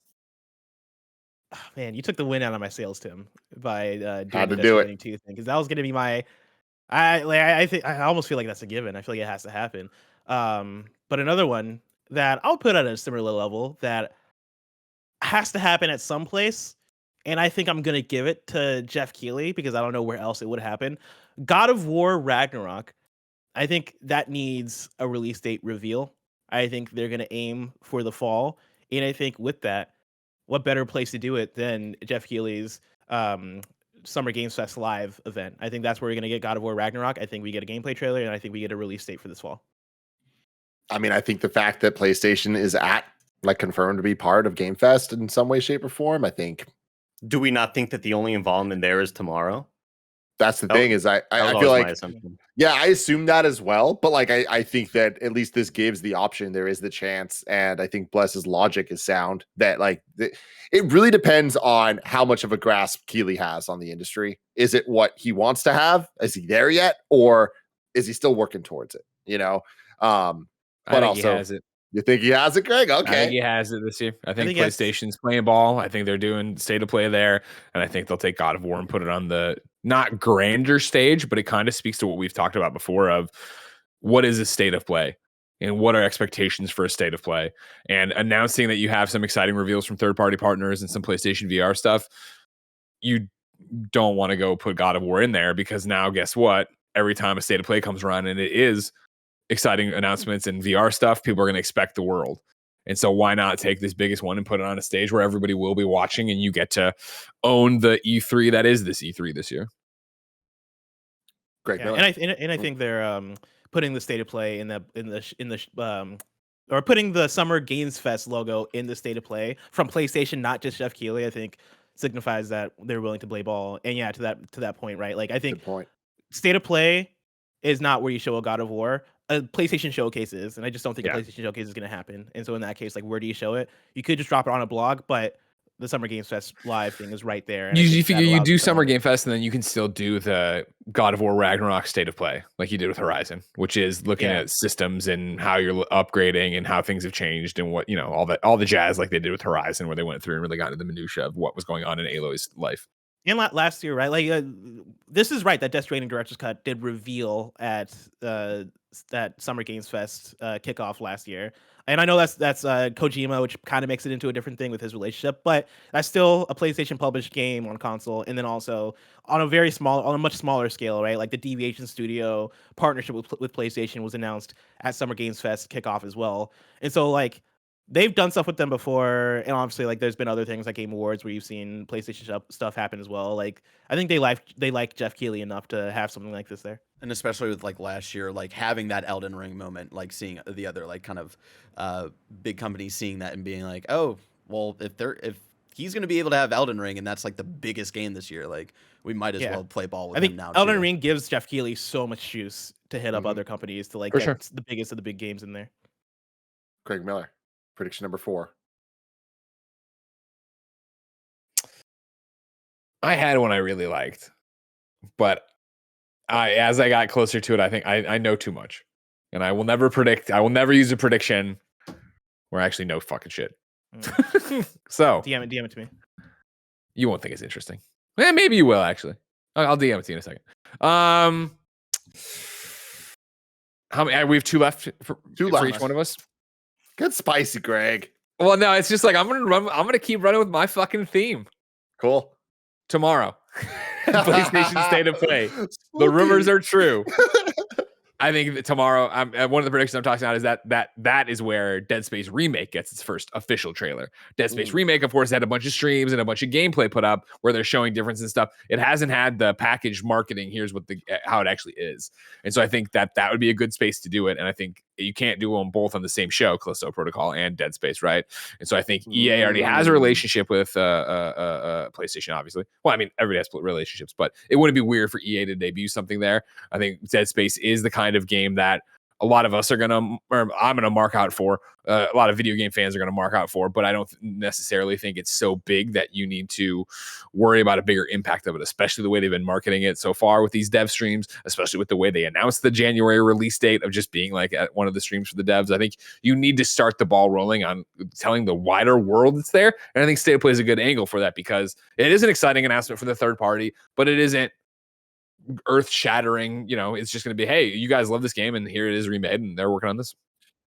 Oh, man, you took the win out of my sails, Tim, by doing Had to the do it. Destiny 2 thing, because that was going to be my. I think I almost feel like that's a given. I feel like it has to happen. But another one that I'll put at a similar level that has to happen at some place, and I think I'm gonna give it to Jeff Keighley because I don't know where else it would happen. God of War Ragnarok. I think that needs a release date reveal. I think they're gonna aim for the fall, and I think with that, what better place to do it than Jeff Keighley's Summer Games Fest live event? I think that's where we're gonna get God of War Ragnarok. I think we get a gameplay trailer, and I think we get a release date for this fall. I mean, I think the fact that PlayStation is confirmed to be part of Game Fest in some way, shape, or form, I think. Do we not think that the only involvement there is tomorrow? That's the thing is I feel like, yeah, I assume that as well. But like, I think that at least this gives the option. There is the chance. And I think Bless's logic is sound that like it really depends on how much of a grasp Keighley has on the industry. Is it what he wants to have? Is he there yet? Or is he still working towards it? But I think also, he has it. You think he has it, Greg? Okay. I think he has it this year. I think PlayStation's playing ball. I think they're doing state of play there. And I think they'll take God of War and put it on the not grander stage, but it kind of speaks to what we've talked about before of what is a state of play and what are expectations for a state of play. And announcing that you have some exciting reveals from third-party partners and some PlayStation VR stuff, you don't want to go put God of War in there because now guess what? Every time a state of play comes around and it is exciting announcements and VR stuff, people are going to expect the world. And so why not take this biggest one and put it on a stage where everybody will be watching and you get to own the E3 that is this E3 this year. Great. Yeah, and I think they're putting the state of play or putting the Summer Games Fest logo in the state of play from PlayStation, not just Jeff Keighley, I think signifies that they're willing to play ball. And yeah, to that point, right? Like I think state of play is not where you show a God of War. A PlayStation Showcase is, and I just don't think a PlayStation Showcase is going to happen. And so in that case, like, where do you show it? You could just drop it on a blog, but the Summer Games Fest live thing is right there. You figure you do Summer Game Fest, and then you can still do the God of War Ragnarok state of play, like you did with Horizon, which is looking at systems and how you're upgrading and how things have changed and what, all the jazz like they did with Horizon, where they went through and really got into the minutia of what was going on in Aloy's life. And last year, right? Like, this is right that Death Stranding Director's Cut did reveal at that Summer Games Fest kickoff last year. And I know that's Kojima, which kind of makes it into a different thing with his relationship, but that's still a PlayStation published game on console, and then also on a much smaller scale, right? Like the Deviation Studio partnership with PlayStation was announced at Summer Games Fest kickoff as well. And so like they've done stuff with them before, and obviously like there's been other things like Game Awards where you've seen PlayStation stuff happen as well. Like I think they like Jeff Keighley enough to have something like this there. And especially with like last year, like having that Elden Ring moment, like seeing the other like kind of big companies seeing that and being like, oh, well, if he's going to be able to have Elden Ring and that's like the biggest game this year, like we might as well play ball with him now. Elden Ring gives Jeff Keighley so much juice to hit up other companies to like get the biggest of the big games in there. Craig Miller, prediction number 4. I had one I really liked, but as I got closer to it, I think I know too much, and I will never predict. I will never use a prediction where I actually know fucking shit. So DM it to me. You won't think it's interesting. Maybe you will actually. I'll DM it to you in a second. How many? We have 2 left for each one of us. Get spicy, Greg. Well, no, it's just like I'm gonna keep running with my fucking theme. Cool. Tomorrow. PlayStation State of Play. The rumors are true. I think that tomorrow, one of the predictions I'm talking about is that is where Dead Space Remake gets its first official trailer. Dead Space Remake, of course, had a bunch of streams and a bunch of gameplay put up where they're showing difference and stuff. It hasn't had the packaged marketing. Here's what how it actually is. And so I think that would be a good space to do it. And I think you can't do them both on the same show, Callisto Protocol and Dead Space, right? And so I think EA already has a relationship with PlayStation, obviously. Well, I mean, everybody has relationships, but it wouldn't be weird for EA to debut something there. I think Dead Space is the kind of game that a lot of us are gonna, or I'm gonna mark out for. A lot of video game fans are gonna mark out for, but I don't necessarily think it's so big that you need to worry about a bigger impact of it, especially the way they've been marketing it so far with these dev streams, especially with the way they announced the January release date of just being like at one of the streams for the devs. I think you need to start the ball rolling on telling the wider world it's there, and I think State of Play is a good angle for that because it is an exciting announcement for the third party, but it isn't earth-shattering. It's just going to be, hey, you guys love this game, and here it is remade, and they're working on this.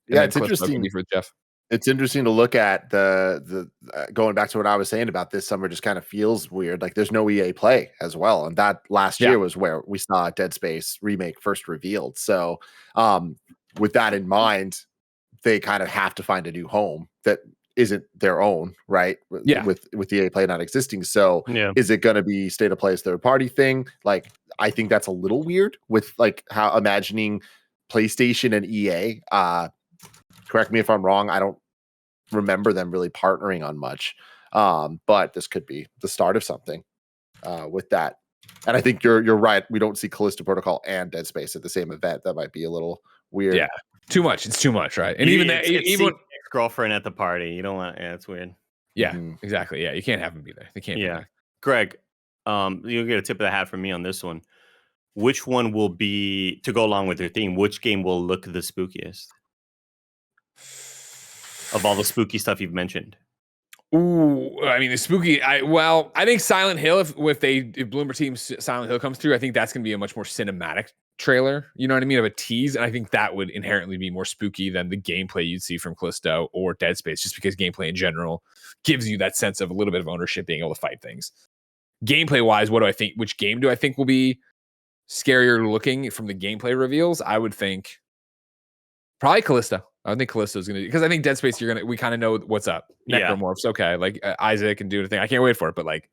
Yeah, it's interesting for Jeff. It's interesting to look at the going back to what I was saying about this summer. Just kind of feels weird. Like there's no EA Play as well, and that last year was where we saw Dead Space remake first revealed. So, with that in mind, they kind of have to find a new home that isn't their own, right? Yeah. With EA Play not existing. So is it going to be State of Play's third party thing? Like, I think that's a little weird with like how imagining PlayStation and EA. Correct me if I'm wrong. I don't remember them really partnering on much. But this could be the start of something with that. And I think you're right. We don't see Callisto Protocol and Dead Space at the same event. That might be a little weird. Yeah. Too much. It's too much, right? And even ex-girlfriend at the party. You don't want. Yeah, it's weird. Yeah, exactly. Yeah, you can't have them be there. They can't. Yeah, be there. Greg, you'll get a tip of the hat from me on this one. Which one will be, to go along with your theme, which game will look the spookiest of all the spooky stuff you've mentioned? Ooh, I mean the spooky. I think Silent Hill. If Bloomer Team's Silent Hill comes through, I think that's going to be a much more cinematic trailer. You know what I mean? Of a tease, and I think that would inherently be more spooky than the gameplay you'd see from Callisto or Dead Space, just because gameplay in general gives you that sense of a little bit of ownership, being able to fight things. Gameplay wise, what do I think? Which game do I think will be scarier looking from the gameplay reveals? I would think probably Callisto. I think Callisto is going to, because I think Dead Space, we kind of know what's up. Necromorphs, okay. Like Isaac and do the thing. I can't wait for it, but like,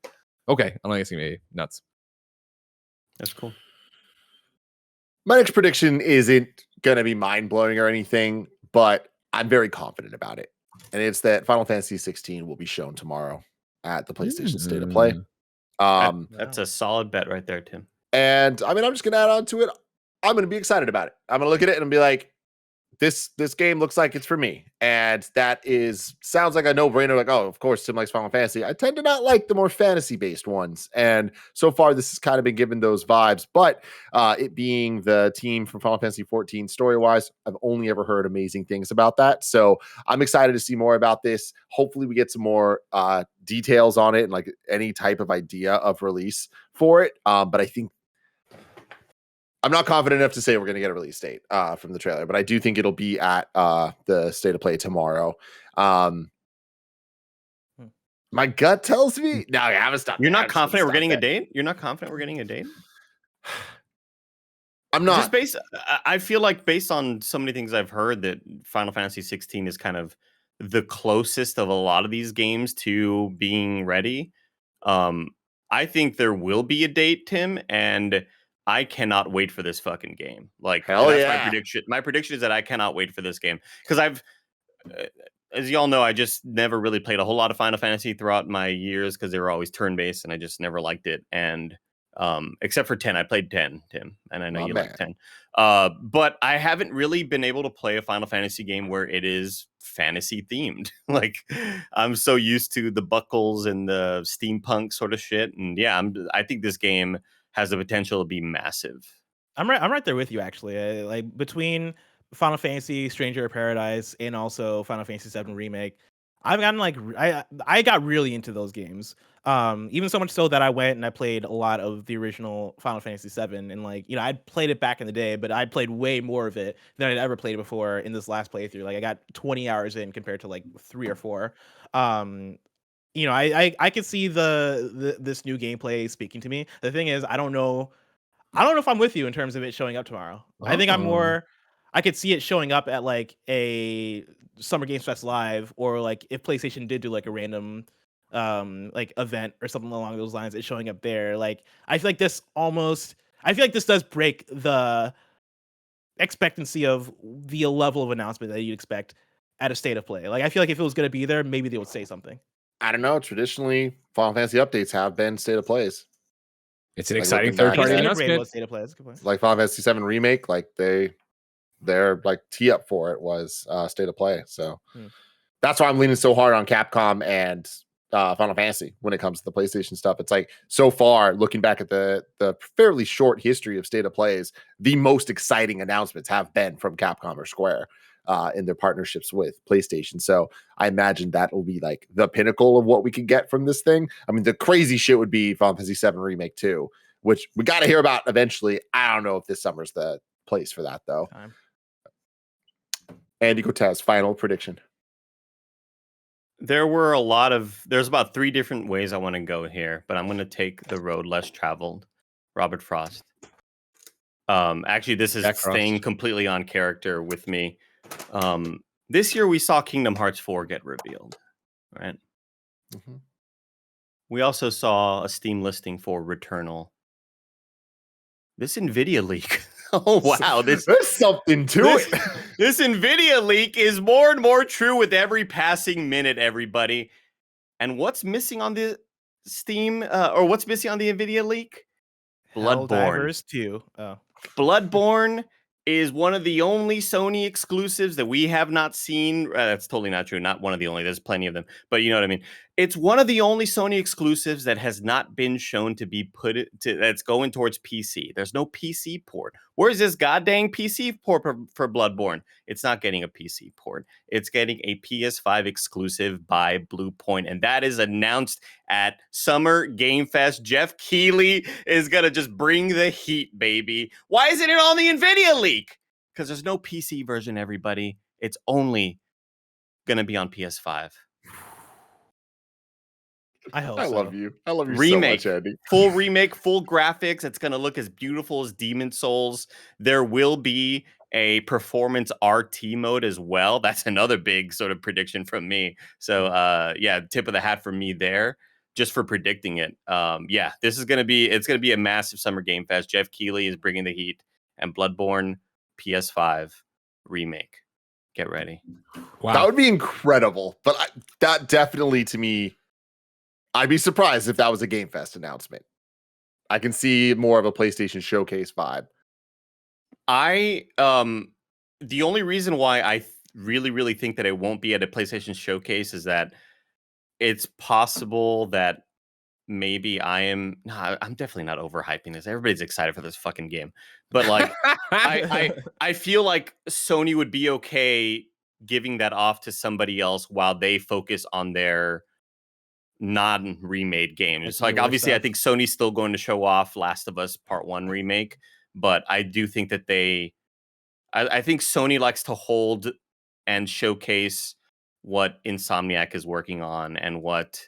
okay. I don't think it's going to be nuts. That's cool. My next prediction isn't going to be mind-blowing or anything, but I'm very confident about it. And it's that Final Fantasy 16 will be shown tomorrow at the PlayStation State of Play. That's a solid bet right there, Tim. And I mean, I'm just going to add on to it. I'm going to be excited about it. I'm going to look at it and be like, this game looks like it's for me. And that sounds like a no-brainer. Like, oh, of course, Tim likes Final Fantasy. I tend to not like the more fantasy-based ones. And so far, this has kind of been given those vibes. But it being the team from Final Fantasy 14 story-wise, I've only ever heard amazing things about that. So I'm excited to see more about this. Hopefully, we get some more details on it and like any type of idea of release for it. But I think I'm not confident enough to say we're going to get a release date from the trailer, but I do think it'll be at the State of Play tomorrow. My gut tells me no. I haven't stopped. You're not confident we're getting a date. You're not confident we're getting a date. I'm not. I feel like based on so many things I've heard that Final Fantasy 16 is kind of the closest of a lot of these games to being ready. I think there will be a date, Tim, and I cannot wait for this fucking game. Like, hell that's yeah. my prediction. My prediction is that I cannot wait for this game because as y'all know, I just never really played a whole lot of Final Fantasy throughout my years because they were always turn-based, and I just never liked it. And except for 10, I played 10, Tim, and I know you like 10. But I haven't really been able to play a Final Fantasy game where it is fantasy themed. Like, I'm so used to the buckles and the steampunk sort of shit, and yeah, I think this game has the potential to be massive. I'm right there with you, actually. Like between Final Fantasy, Stranger of Paradise, and also Final Fantasy 7 Remake, I've gotten like I got really into those games. Even so much so that I went and I played a lot of the original Final Fantasy 7, and like, you know, I'd played it back in the day, but I played way more of it than I'd ever played before in this last playthrough. Like I got 20 hours in compared to like 3 or 4. You know, I could see this new gameplay speaking to me. The thing is, I don't know if I'm with you in terms of it showing up tomorrow. I think I could see it showing up at like a Summer Games Fest Live, or like if PlayStation did do like a random like event or something along those lines, it's showing up there. Like I feel like this does break the expectancy of the level of announcement that you'd expect at a State of Play. Like I feel like if it was going to be there, maybe they would say something. I don't know. Traditionally, Final Fantasy updates have been State of Plays. It's an exciting third-party announcement. Like Final Fantasy 7 Remake, like they their like tee up for it was State of Play. So that's why I'm leaning so hard on Capcom and Final Fantasy when it comes to the PlayStation stuff. It's like so far, looking back at the fairly short history of State of Plays, the most exciting announcements have been from Capcom or Square in their partnerships with PlayStation. So I imagine that will be like the pinnacle of what we could get from this thing. I mean, the crazy shit would be Final Fantasy VII Remake 2, which we got to hear about eventually. I don't know if this summer's the place for that though. Andy Cortez, final prediction. There's about 3 different ways I want to go here, but I'm going to take the road less traveled. Robert Frost. Actually, this is staying completely on character with me. This year we saw Kingdom Hearts 4 get revealed, right? Mm-hmm. We also saw a Steam listing for Returnal. This NVIDIA leak. Oh, wow. There's something to it. This NVIDIA leak is more and more true with every passing minute, everybody. And what's missing on the Steam, or what's missing on the NVIDIA leak? Bloodborne 2. Oh. Bloodborne is one of the only Sony exclusives that we have not seen. That's totally not true. Not one of the only. There's plenty of them. But you know what I mean? It's one of the only Sony exclusives that has not been shown to be that's going towards PC. There's no PC port. Where's this goddamn PC port for Bloodborne? It's not getting a PC port. It's getting a PS5 exclusive by Bluepoint. And that is announced at Summer Game Fest. Jeff Keighley is going to just bring the heat, baby. Why isn't it on the NVIDIA leak? Because there's no PC version, everybody. It's only going to be on PS5. I hope I so. love you. I love you remake, so much, Andy. Full remake, full graphics. It's going to look as beautiful as Demon Souls. There will be a performance RT mode as well. That's another big sort of prediction from me. So, yeah, tip of the hat for me there, just for predicting it. Yeah, this is going to be, it's going to be a massive Summer Game Fest. Jeff Keighley is bringing the heat, and Bloodborne PS5 remake. Get ready. Wow. That would be incredible. But that definitely, to me, I'd be surprised if that was a Game Fest announcement. I can see more of a PlayStation Showcase vibe. The only reason why I really think that it won't be at a PlayStation Showcase is that it's possible that maybe I'm definitely not overhyping this. Everybody's excited for this fucking game. But like I feel like Sony would be okay giving that off to somebody else while they focus on their non-remade games. It's like obviously stuff. I think Sony's still going to show off Last of Us Part 1 remake, but I do think that I think Sony likes to hold and showcase what Insomniac is working on and what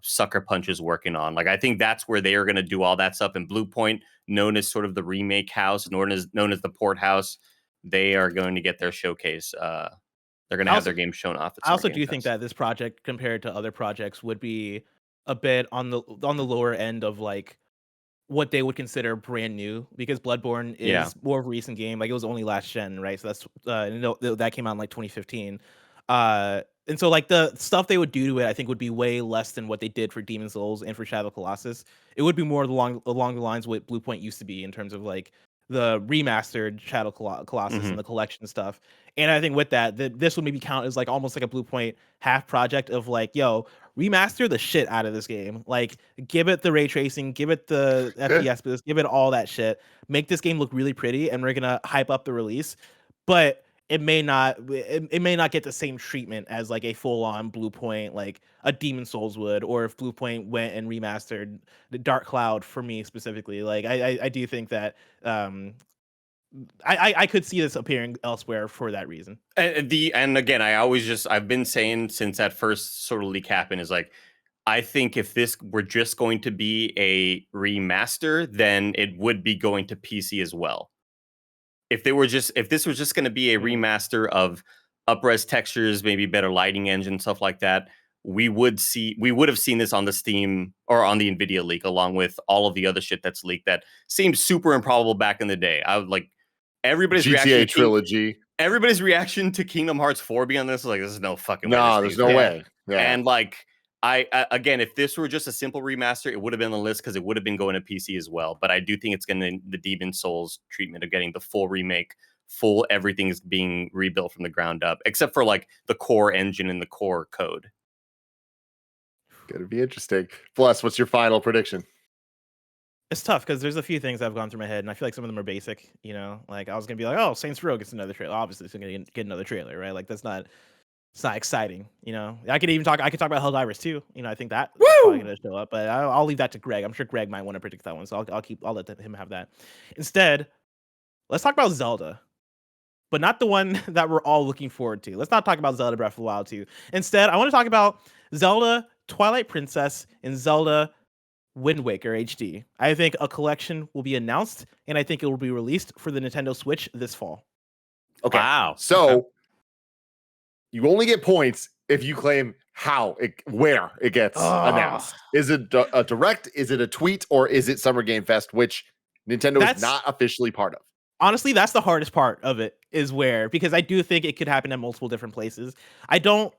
Sucker Punch is working on. Like I think that's where they are going to do all that stuff. And Bluepoint, known as sort of the remake house, known as the port house, they are going to get their showcase. They're going to have their game shown off. I also do think that this project, compared to other projects, would be a bit on the lower end of like what they would consider brand new, because Bloodborne is more of a recent game. Like it was only last gen, right? So that's that came out in like 2015. And so like the stuff they would do to it, I think would be way less than what they did for Demon Souls and for Shadow of the Colossus. It would be more along the lines of what Bluepoint used to be in terms of like the remastered Shadow Colossus and the collection stuff. And I think with that, this would maybe count as like almost like a Bluepoint half project of like, yo, remaster the shit out of this game. Like, give it the ray tracing, give it the FPS boost, give it all that shit. Make this game look really pretty, and we're gonna hype up the release. But it may not get the same treatment as like a full-on Bluepoint, like a Demon Souls would, or if Bluepoint went and remastered the Dark Cloud for me specifically. Like I do think that I could see this appearing elsewhere for that reason. And again, I've been saying since that first sort of leak happened is like, I think if this were just going to be a remaster, then it would be going to PC as well. If this was just going to be a remaster of up-res textures, maybe better lighting engine, stuff like that, we would have seen this on the Steam or on the NVIDIA leak, along with all of the other shit that's leaked that seemed super improbable back in the day. I would like everybody's GTA trilogy. Everybody's reaction to Kingdom Hearts 4 being on this is like, this is no fucking way. No, there's no way. Yeah. And like, again, if this were just a simple remaster, it would have been on the list because it would have been going to PC as well. But I do think it's going to the Demon Souls treatment of getting the full remake, full everything's being rebuilt from the ground up, except for like the core engine and the core code. Gonna be interesting. Plus, what's your final prediction? It's tough because there's a few things that have gone through my head, and I feel like some of them are basic. Like I was gonna be like, "Oh, Saints Row gets another trailer." Obviously, it's gonna get another trailer, right? Like it's not exciting. I could talk about Helldivers too. I think that's probably gonna show up, but I'll leave that to Greg. I'm sure Greg might want to predict that one, so I'll let him have that. Instead, let's talk about Zelda, but not the one that we're all looking forward to. Let's not talk about Zelda Breath of the Wild 2. Instead, I want to talk about Zelda Twilight Princess and Zelda Wind Waker HD. I think a collection will be announced, and I think it will be released for the Nintendo Switch this fall. Okay. Wow. So you only get points if you claim where it gets announced. Is it a direct? Is it a tweet? Or is it Summer Game Fest, which Nintendo is not officially part of? Honestly, that's the hardest part of it, is where, because I do think it could happen at multiple different places. The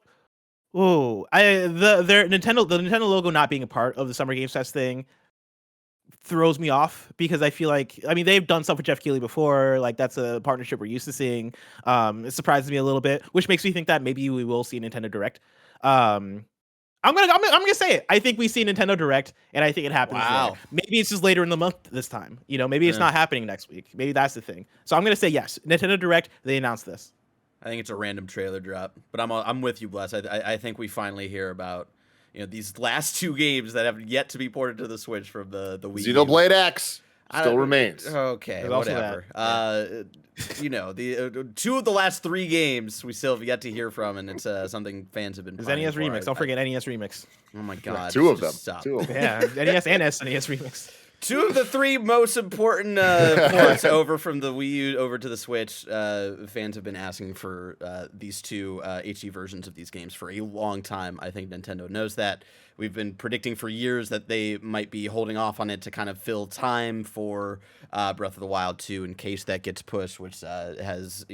Nintendo logo not being a part of the Summer Games Fest thing throws me off, because I feel like, they've done stuff with Jeff Keighley before. Like that's a partnership we're used to seeing. It surprises me a little bit, which makes me think that maybe we will see Nintendo Direct. I'm gonna say it. I think we see Nintendo Direct, and I think it happens there. Maybe it's just later in the month this time. Maybe it's not happening next week. Maybe that's the thing. So I'm gonna say yes, Nintendo Direct. They announced this. I think it's a random trailer drop, but I'm with you, Bless. I think we finally hear about these last two games that have yet to be ported to the Switch from the Wii U. Xenoblade X still remains. Okay, whatever. The two of the last three games we still have yet to hear from, and it's something fans have been. There's NES Remix. Don't forget NES Remix. Oh my god, two of them. Yeah, NES and SNES Remix. Two of the three most important ports over from the Wii U over to the Switch. Fans have been asking for these two HD versions of these games for a long time. I think Nintendo knows that. We've been predicting for years that they might be holding off on it to kind of fill time for Breath of the Wild 2 in case that gets pushed, which has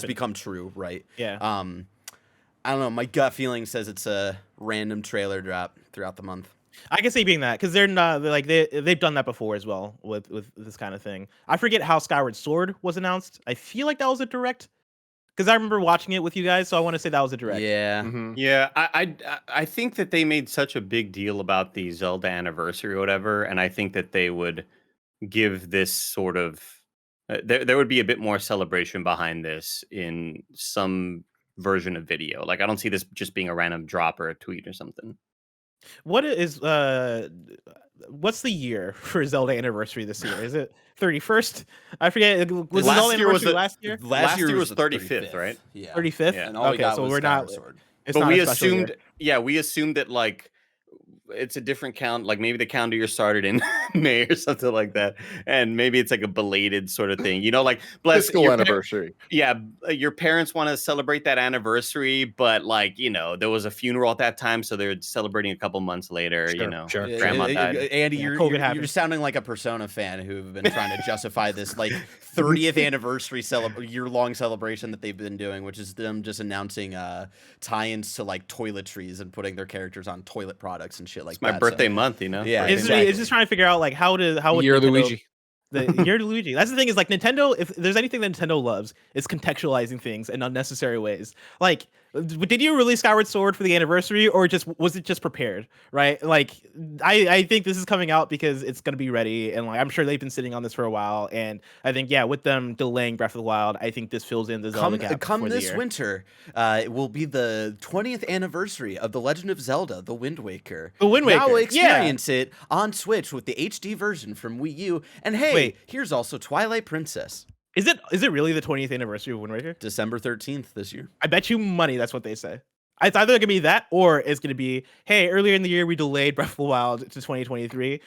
become true, right? Yeah. I don't know. My gut feeling says it's a random trailer drop throughout the month. I can see being that, because they've done that before as well with this kind of thing. I forget how Skyward Sword was announced. I feel like that was a direct, because I remember watching it with you guys, so I want to say that was a direct. Yeah, yeah. I think that they made such a big deal about the Zelda anniversary or whatever, and I think that they would give this sort of there would be a bit more celebration behind this in some version of video. Like I don't see this just being a random drop or a tweet or something. What's the year for Zelda anniversary this year? Is it 31st? I forget. Was Zelda anniversary last year? Last year was 35th, right? Yeah. 35th? Yeah. And all we got so was we're not. Sword. But we assumed, we assumed that like it's a different count. Like maybe the calendar year started in May or something like that, and maybe it's like a belated sort of thing. Like bless fiscal anniversary. Your parents want to celebrate that anniversary, but like there was a funeral at that time, so they're celebrating a couple months later. Sure. Grandma died. Andy, you're sounding like a Persona fan who've been trying to justify this like 30th anniversary year-long celebration that they've been doing, which is them just announcing tie-ins to like toiletries and putting their characters on toilet products and shit like that. My birthday month, Yeah, it's just trying to figure out like how would Year Luigi. The year Luigi. That's the thing, is like Nintendo, if there's anything that Nintendo loves, it's contextualizing things in unnecessary ways. Like, did you release Skyward Sword for the anniversary, or was it just prepared? Right? Like, I think this is coming out because it's gonna be ready, and like I'm sure they've been sitting on this for a while. And I think with them delaying Breath of the Wild, I think this fills in the Zelda gap. Come this winter, it will be the 20th anniversary of The Legend of Zelda: The Wind Waker. The Wind Waker. Now experience it on Switch with the HD version from Wii U. And hey, here's also Twilight Princess. Is it really the 20th anniversary of Wind Waker? December 13th this year. I bet you money that's what they say. It's either going to be that, or it's going to be, hey, earlier in the year we delayed Breath of the Wild to 2023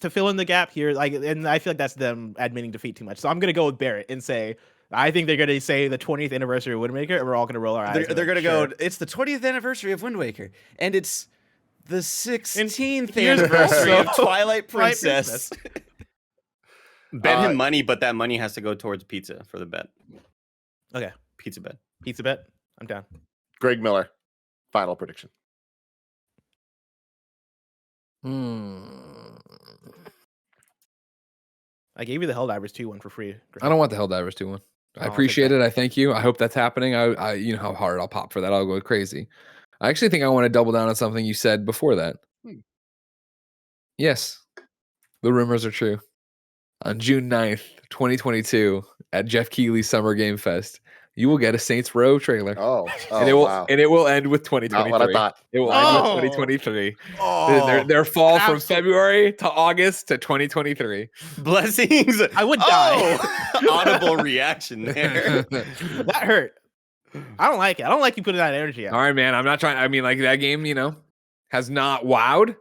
to fill in the gap here. Like, and I feel like that's them admitting defeat too much. So I'm going to go with Barrett and say, I think they're going to say the 20th anniversary of Wind Waker, and we're all going to roll our eyes. They're going to go, it's the 20th anniversary of Wind Waker, and it's the 16th anniversary of Twilight Princess. Bet him money, but that money has to go towards pizza for the bet. Okay. Pizza bet. Pizza bet. I'm down. Greg Miller, final prediction. I gave you the Helldivers 2 one for free. I don't want the Helldivers 2 one. I appreciate it. I thank you. I hope that's happening. I you know how hard I'll pop for that. I'll go crazy. I actually think I want to double down on something you said before that. Yes, the rumors are true. On June 9th, 2022, at Jeff Keighley's Summer Game Fest, you will get a Saints Row trailer. And it will end with 2023. Not what I thought. It will end with 2023. Their fall from February to August to 2023. Blessings. I would die. Audible reaction there. That hurt. I don't like it. I don't like you putting that energy out. All right, man. I'm not trying. I mean, like that game, has not wowed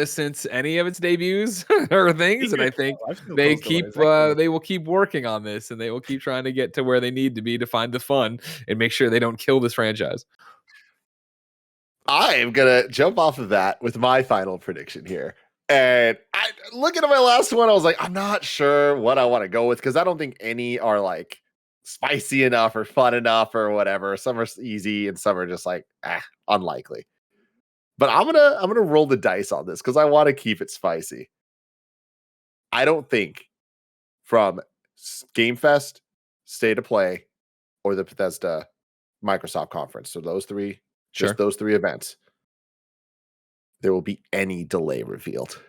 since any of its debuts or things, and I think they will keep working on this, and they will keep trying to get to where they need to be to find the fun and make sure they don't kill this franchise. I am gonna jump off of that with my final prediction here. And looking at my last one, I was like, I'm not sure what I want to go with because I don't think any are like spicy enough or fun enough or whatever. Some are easy and some are just like unlikely. But I'm gonna roll the dice on this because I want to keep it spicy. I don't think from Game Fest, State of Play, or the Bethesda Microsoft conference, so those three, just those three events, there will be any delay revealed.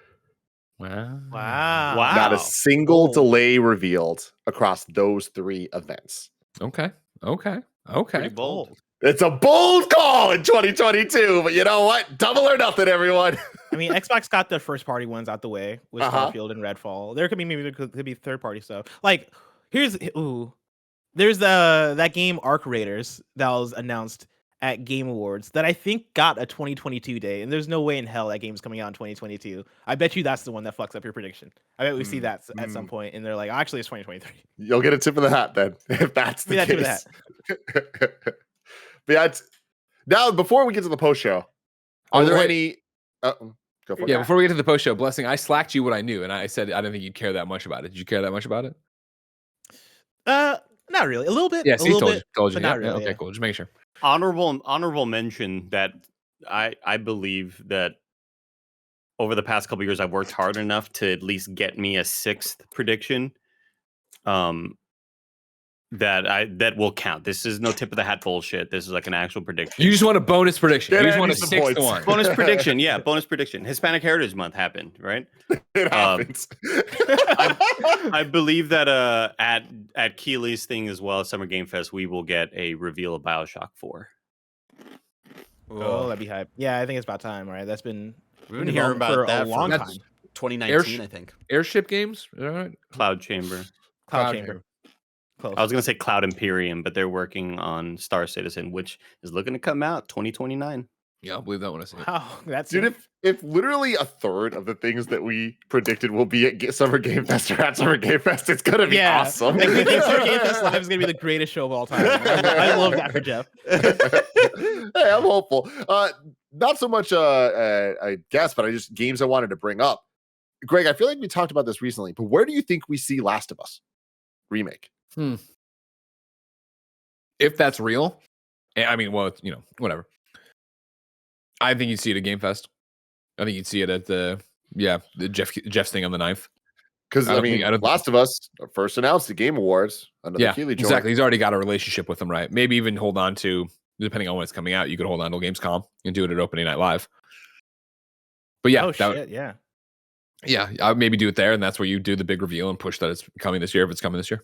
Wow. Not a single delay revealed across those three events. Okay. Pretty bold. It's a bold call in 2022, but you know what? Double or nothing, everyone. I mean, Xbox got the first party ones out the way with Starfield and Redfall. There could be third party stuff. Like, there's that game Arc Raiders that was announced at Game Awards that I think got a 2022 day, and there's no way in hell that game's coming out in 2022. I bet you that's the one that fucks up your prediction. I bet we see that at some point, and they're like, actually, it's 2023. You'll get a tip of the hat then, if that's the case. But yeah, now before we get to the post show, are there any? Go for it. Yeah, before we get to the post show, Blessing, I slacked you what I knew, and I said I didn't think you'd care that much about it. Did you care that much about it? Not really. A little bit. Yeah, see, told you. Not really. Okay, cool. Just make sure. Honorable mention that I believe that over the past couple years I've worked hard enough to at least get me a sixth prediction. That will count. This is no tip of the hat bullshit. This is like an actual prediction. You just want a bonus prediction. You just want a sixth one. Bonus prediction. Yeah, bonus prediction. Hispanic Heritage Month happened, right? It happens. I believe that at Keighley's thing as well, Summer Game Fest, we will get a reveal of BioShock 4. Oh, that'd be hype. Yeah, I think it's about time, right? We've been hearing about that for a long time. 2019, I think. Airship games? All right. Cloud Chamber. Close. I was going to say Cloud Imperium, but they're working on Star Citizen, which is looking to come out 2029. Yeah, I'll believe that when I see it. Wow, that's dude. If literally a third of the things that we predicted will be at Summer Game Fest or at Summer Game Fest, it's gonna be awesome. Like, we think Summer Game Fest Live is gonna be the greatest show of all time. I love that for Jeff. Hey, I'm hopeful. Not so much I guess, but games I wanted to bring up. Greg, I feel like we talked about this recently, but where do you think we see Last of Us remake? If that's real, I mean, well, whatever. I think you'd see it at Game Fest. I think you'd see it at the Jeff's thing on the 9th. Because Last of Us first announced at Game Awards under the Keighley joint. Exactly. He's already got a relationship with them, right? Maybe even hold on to, depending on when it's coming out, you could hold on to Gamescom and do it at Opening Night Live. But yeah, yeah, I would maybe do it there, and that's where you do the big reveal and push that it's coming this year if it's coming this year.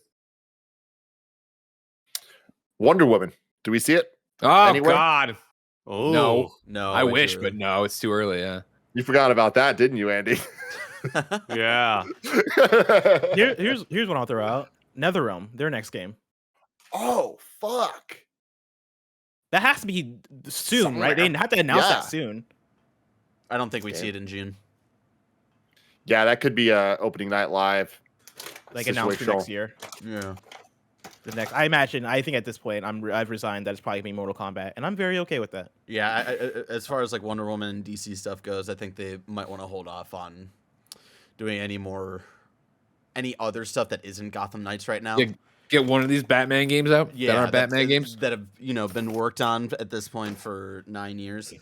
Wonder Woman. Do we see it? Oh, anywhere? God. Oh, no. I wish, but no, it's too early. Yeah. You forgot about that, didn't you, Andy? Yeah. Here's what I'll throw out. NetherRealm, their next game. Oh, fuck. That has to be soon, right? They have to announce that soon. I don't think we'd see it in June. Yeah, that could be Opening Night Live. Like announced for next year. Yeah. I think at this point I've resigned that it's probably gonna be Mortal Kombat, and I'm very okay with that. Yeah, as far as like Wonder Woman and DC stuff goes, I think they might want to hold off on doing any other stuff that isn't Gotham Knights right now. Get one of these Batman games out that aren't Batman games that have been worked on at this point for 9 years.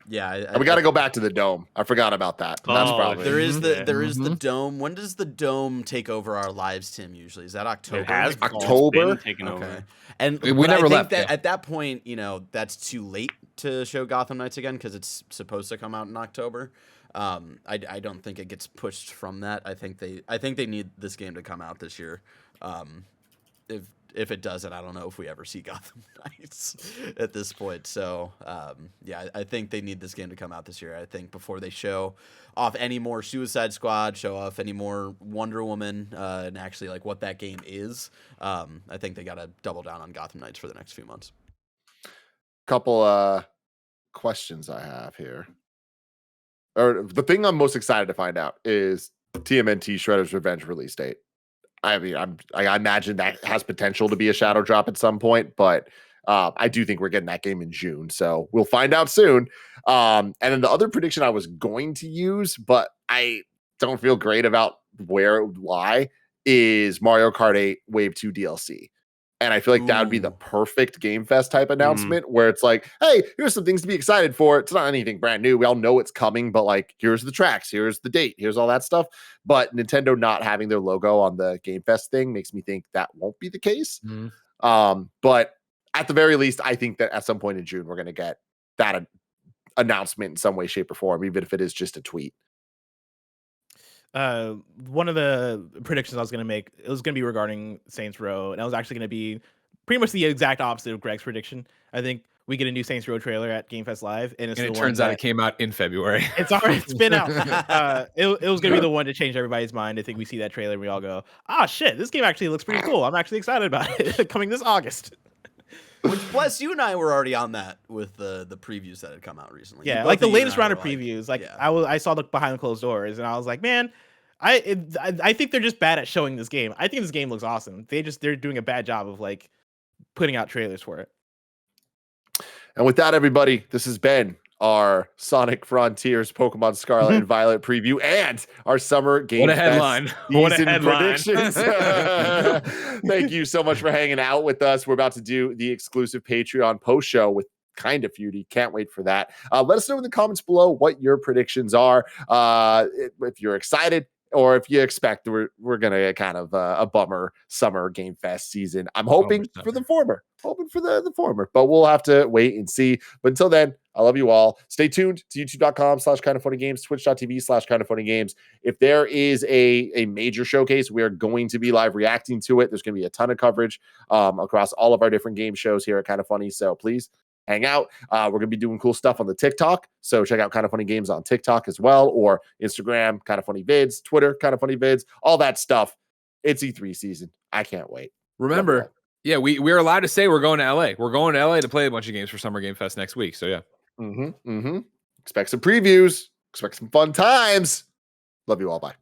we got to go back to the dome. I forgot about that. That's probably there is the dome. When does the dome take over our lives, Tim? Usually, is that October? It has October taken over. And we never left that at that point, that's too late to show Gotham Knights again because it's supposed to come out in October. I don't think it gets pushed from that. I think they need this game to come out this year. If it doesn't, I don't know if we ever see Gotham Knights at this point. So, I think they need this game to come out this year. I think before they show off any more Suicide Squad, show off any more Wonder Woman, and actually like what that game is, I think they got to double down on Gotham Knights for the next few months. Couple questions I have here. Or the thing I'm most excited to find out is TMNT Shredder's Revenge release date. I mean, I imagine that has potential to be a shadow drop at some point, but I do think we're getting that game in June, so we'll find out soon. And then the other prediction I was going to use, but I don't feel great about where it would lie, is Mario Kart 8 Wave 2 DLC. And I feel like that would be the perfect Game Fest type announcement where it's like, hey, here's some things to be excited for. It's not anything brand new. We all know it's coming, but like, here's the tracks, here's the date, here's all that stuff. But Nintendo not having their logo on the Game Fest thing makes me think that won't be the case. But at the very least, I think that at some point in June, we're going to get that announcement in some way, shape, or form, even if it is just a tweet. One of the predictions I was going to make, it was going to be regarding Saints Row, and I was actually going to be pretty much the exact opposite of Greg's prediction. I think we get a new Saints Row trailer at Game Fest Live, and it turns out it came out in February. It's been out. It was going to be the one to change everybody's mind. I think we see that trailer and we all go, "Ah, shit, this game actually looks pretty cool. I'm actually excited about it." Coming this August. Which, plus, you and I were already on that with the previews that had come out recently. Yeah, like the latest round of previews. I saw the behind the closed doors, and I was like, man, I think they're just bad at showing this game. I think this game looks awesome. They're doing a bad job of like putting out trailers for it. And with that, everybody, this has been our Sonic Frontiers Pokemon Scarlet and Violet preview and our summer Game Fest season predictions. Thank you so much for hanging out with us. We're about to do the exclusive Patreon post show with Kinda Feudy. Can't wait for that. Let us know in the comments below what your predictions are. If you're excited, or if you expect we're gonna get kind of a bummer summer Game Fest season. I'm hoping for the former. But we'll have to wait and see. But until then, I love you all. Stay tuned to youtube.com/kindoffunnygames, twitch.tv/kindoffunnygames. If there is a major showcase, we are going to be live reacting to it. There's going to be a ton of coverage across all of our different game shows here at Kinda Funny. So please hang out. We're going to be doing cool stuff on the TikTok. So check out Kinda Funny Games on TikTok as well, or Instagram, Kinda Funny Vids, Twitter, Kinda Funny Vids, all that stuff. It's E3 season. I can't wait. Remember, we're allowed to say we're going to LA. We're going to LA to play a bunch of games for Summer Game Fest next week. So yeah. Expect some previews. Expect some fun times. Love you all. Bye.